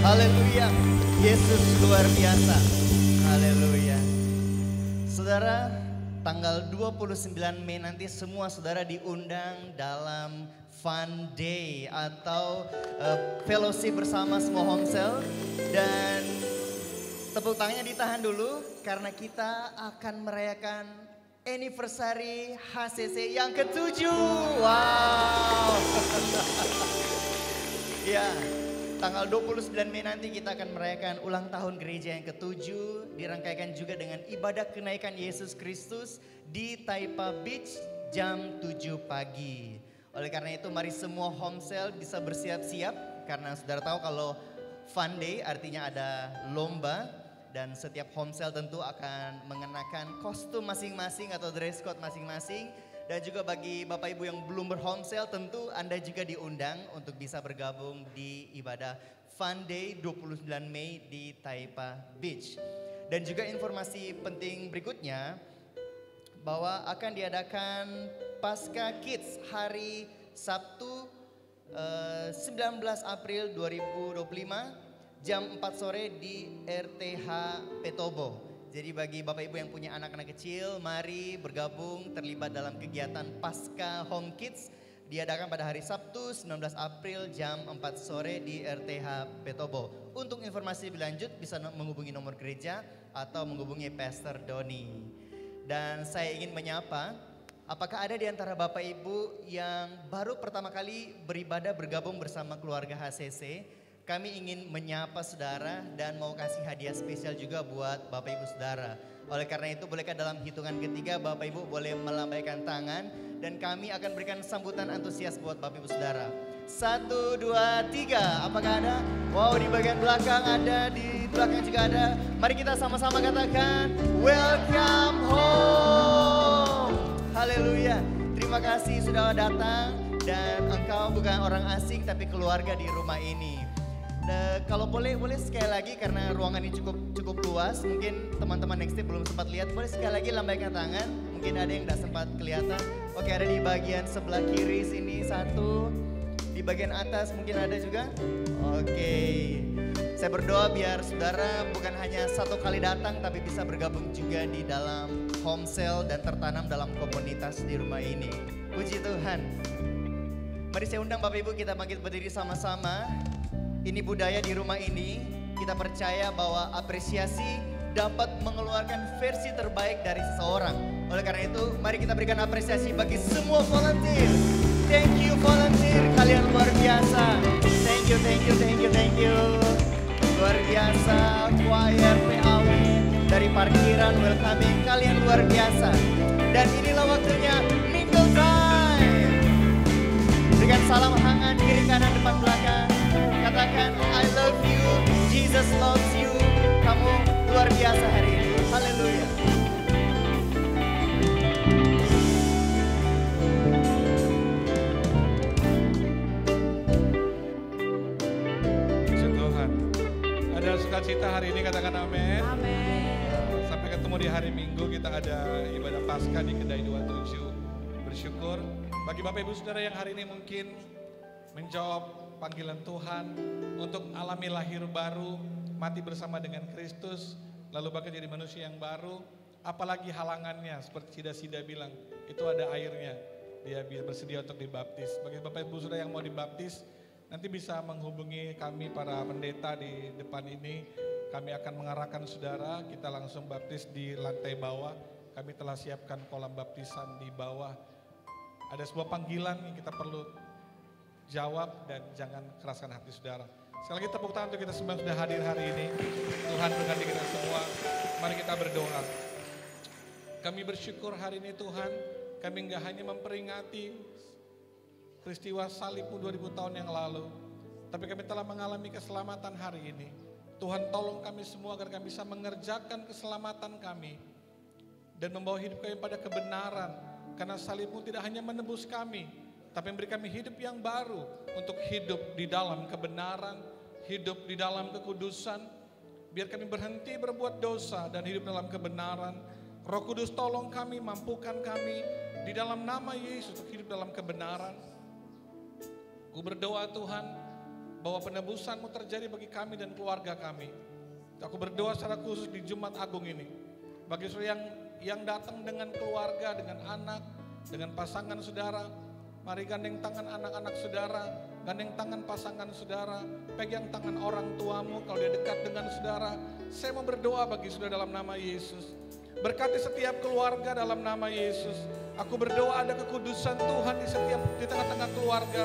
Haleluya. Yesus luar biasa. Haleluya. Saudara, tanggal 29 Mei nanti semua saudara diundang dalam Fun Day atau fellowship bersama semua Homesel. Dan tepuk tangannya ditahan dulu karena kita akan merayakan anniversary HCC yang ke-7. Wow. Ya, tanggal 29 Mei nanti kita akan merayakan ulang tahun gereja yang ke-7. Dirangkaikan juga dengan ibadah kenaikan Yesus Kristus di Taipa Beach jam 7 pagi. Oleh karena itu mari semua Homesel bisa bersiap-siap. Karena saudara tahu kalau Fun Day artinya ada lomba. Dan setiap Homesel tentu akan mengenakan kostum masing-masing atau dress code masing-masing. Dan juga bagi Bapak Ibu yang belum berhomesel tentu Anda juga diundang untuk bisa bergabung di ibadah Fun Day 29 Mei di Taipa Beach. Dan juga informasi penting berikutnya bahwa akan diadakan Pasca Kids hari Sabtu 19 April 2025 jam 4 sore di RTH Petobo. Jadi bagi Bapak Ibu yang punya anak-anak kecil, mari bergabung terlibat dalam kegiatan Pasca Home Kids. Diadakan pada hari Sabtu 19 April jam 4 sore di RTH Petobo. Untuk informasi lebih lanjut bisa menghubungi nomor gereja atau menghubungi Pastor Doni. Dan saya ingin menyapa, apakah ada di antara Bapak Ibu yang baru pertama kali beribadah bergabung bersama keluarga HCC? Kami ingin menyapa saudara dan mau kasih hadiah spesial juga buat Bapak Ibu saudara. Oleh karena itu bolehkah dalam hitungan ketiga Bapak Ibu boleh melambaikan tangan dan kami akan berikan sambutan antusias buat Bapak Ibu saudara. 1, 2, 3. Apakah ada? Wow, di bagian belakang ada, di belakang juga ada. Mari kita sama-sama katakan welcome home. Haleluya. Terima kasih sudah datang dan engkau bukan orang asing tapi keluarga di rumah ini. Kalau boleh sekali lagi karena ruangan ini cukup luas, mungkin teman-teman Next Step belum sempat lihat, boleh sekali lagi lambaikan tangan, mungkin ada yang tidak sempat kelihatan. Oke, ada di bagian sebelah kiri sini satu, di bagian atas mungkin ada juga. Oke, saya berdoa biar saudara bukan hanya satu kali datang tapi bisa bergabung juga di dalam Homesel dan tertanam dalam komunitas di rumah ini. Puji Tuhan. Mari saya undang Bapak Ibu kita bangkit berdiri sama-sama. Ini budaya di rumah ini, kita percaya bahwa apresiasi dapat mengeluarkan versi terbaik dari seseorang. Oleh karena itu, mari kita berikan apresiasi bagi semua volunteer. Thank you volunteer, kalian luar biasa. Thank you. Luar biasa, choir PAW dari parkiran welcoming, kalian luar biasa. Dan inilah waktunya mingle time. Berikan salam hangat kiri kanan depan belakang. Katakan I love you, Jesus loves you. Kamu luar biasa hari ini. Haleluya. Puji Tuhan. Ada sukacita hari ini, katakan amin. Amin. Sampai ketemu di hari Minggu kita ada ibadah Paskah di Kedai 27. Bersyukur bagi Bapak Ibu Saudara yang hari ini mungkin menjawab panggilan Tuhan untuk alami lahir baru, mati bersama dengan Kristus, lalu bahkan jadi manusia yang baru. Apalagi halangannya, seperti Sida bilang, itu ada airnya. Dia bersedia untuk dibaptis. Bagi Bapak Ibu Saudara yang mau dibaptis, nanti bisa menghubungi kami para pendeta di depan ini. Kami akan mengarahkan saudara, kita langsung baptis di lantai bawah. Kami telah siapkan kolam baptisan di bawah. Ada sebuah panggilan yang kita perlu jawab dan jangan keraskan hati saudara. Sekali lagi tepuk tangan untuk kita semua yang sudah hadir hari ini. Tuhan berkati kita semua. Mari kita berdoa. Kami bersyukur hari ini Tuhan, kami enggak hanya memperingati peristiwa salibmu 2000 tahun yang lalu, tapi kami telah mengalami keselamatan hari ini. Tuhan tolong kami semua agar kami bisa mengerjakan keselamatan kami dan membawa hidup kami pada kebenaran. Karena salibmu tidak hanya menebus kami, tapi memberi kami hidup yang baru untuk hidup di dalam kebenaran, hidup di dalam kekudusan. Biar kami berhenti berbuat dosa dan hidup dalam kebenaran. Roh Kudus tolong kami, mampukan kami di dalam nama Yesus untuk hidup dalam kebenaran. Ku berdoa Tuhan, bahwa penebusan-Mu terjadi bagi kami dan keluarga kami. Aku berdoa secara khusus di Jumat Agung ini, bagi saudara yang datang dengan keluarga, dengan anak, dengan pasangan saudara, mari gandeng tangan anak-anak saudara, gandeng tangan pasangan saudara, pegang tangan orang tuamu kalau dia dekat dengan saudara. Saya mau berdoa bagi saudara dalam nama Yesus. Berkati setiap keluarga dalam nama Yesus. Aku berdoa ada kekudusan Tuhan di tengah-tengah keluarga.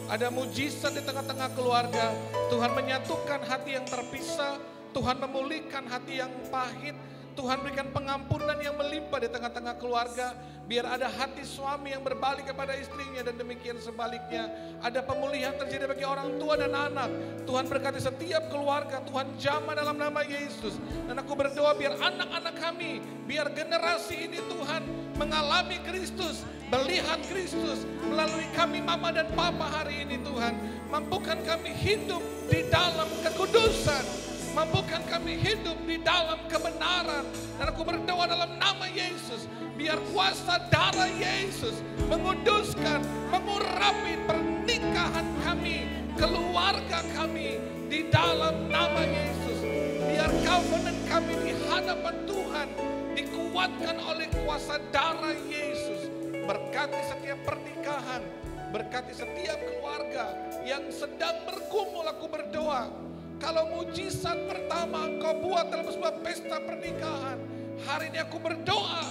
Ada mujizat di tengah-tengah keluarga. Tuhan menyatukan hati yang terpisah. Tuhan memulihkan hati yang pahit. Tuhan berikan pengampunan yang melimpah di tengah-tengah keluarga. Biar ada hati suami yang berbalik kepada istrinya dan demikian sebaliknya. Ada pemulihan terjadi bagi orang tua dan anak. Tuhan berkati setiap keluarga. Tuhan jamah dalam nama Yesus. Dan aku berdoa biar anak-anak kami, biar generasi ini Tuhan mengalami Kristus, melihat Kristus melalui kami mama dan papa hari ini Tuhan. Mampukan kami hidup di dalam kekudusan. Mampukan kami hidup di dalam kebenaran. Dan aku berdoa dalam nama Yesus, biar kuasa darah Yesus menguduskan, mengurapi pernikahan kami, keluarga kami di dalam nama Yesus. Biar covenant kami di hadapan Tuhan dikuatkan oleh kuasa darah Yesus. Berkati setiap pernikahan, berkati setiap keluarga yang sedang bergumul. Aku berdoa, kalau mujizat pertama Engkau buat dalam sebuah pesta pernikahan, hari ini aku berdoa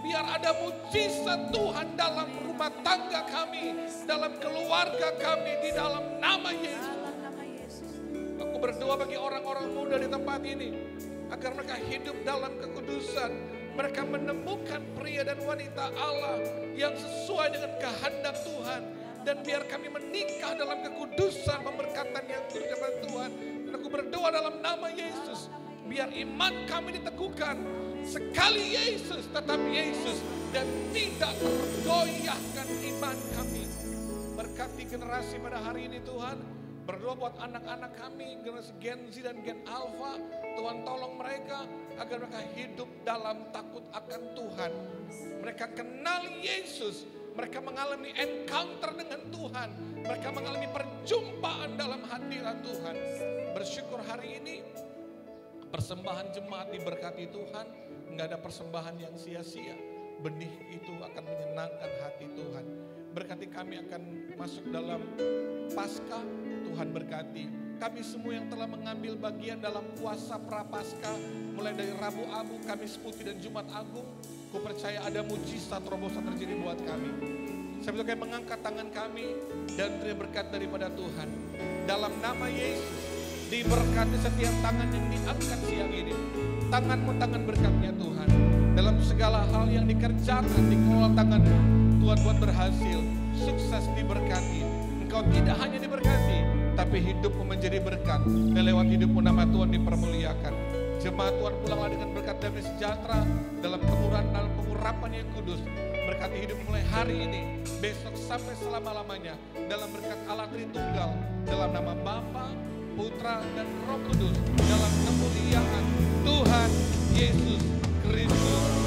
biar ada mujizat Tuhan dalam rumah tangga kami, dalam keluarga kami, di dalam nama Yesus. Aku berdoa bagi orang-orang muda di tempat ini, agar mereka hidup dalam kekudusan. Mereka menemukan pria dan wanita Allah yang sesuai dengan kehendak Tuhan. Dan biar kami menikah dalam kekudusan, pemberkatan yang turun dari Tuhan. Dan aku berdoa dalam nama Yesus, biar iman kami diteguhkan. Sekali Yesus, tetap Yesus, dan tidak tergoyahkan iman kami. Berkati generasi pada hari ini Tuhan. Berdoa buat anak-anak kami, generasi Gen Z dan Gen Alpha. Tuhan tolong mereka agar mereka hidup dalam takut akan Tuhan. Mereka kenal Yesus. Mereka mengalami encounter dengan Tuhan. Mereka mengalami perjumpaan dalam hadirat Tuhan. Bersyukur hari ini persembahan jemaat diberkati Tuhan. Enggak ada persembahan yang sia-sia. Benih itu akan menyenangkan hati Tuhan. Berkati kami akan masuk dalam Paskah. Tuhan berkati kami semua yang telah mengambil bagian dalam puasa Prapaskah, mulai dari Rabu Abu, Kamis Putih dan Jumat Agung. Ku percaya ada mujizat terobosan terjadi buat kami. Saya berdoa mengangkat tangan kami dan terima berkat daripada Tuhan. Dalam nama Yesus, diberkati setiap tangan yang diangkat siang ini. Tanganmu tangan berkatnya Tuhan. Dalam segala hal yang dikerjakan, dikelola tanganmu, Tuhan buat berhasil, sukses diberkati. Engkau tidak hanya diberkati, tapi hidupmu menjadi berkat. Dan lewat hidupmu nama Tuhan dipermuliakan. Jemaat Tuhan pulanglah dengan berkat damai sejahtera dalam kemurahan, dalam pengurapan yang kudus. Berkati hidup mulai hari ini, besok sampai selama-lamanya. Dalam berkat Allah Tritunggal, dalam nama Bapa, Putra dan Roh Kudus, dalam kemuliaan Tuhan Yesus Kristus.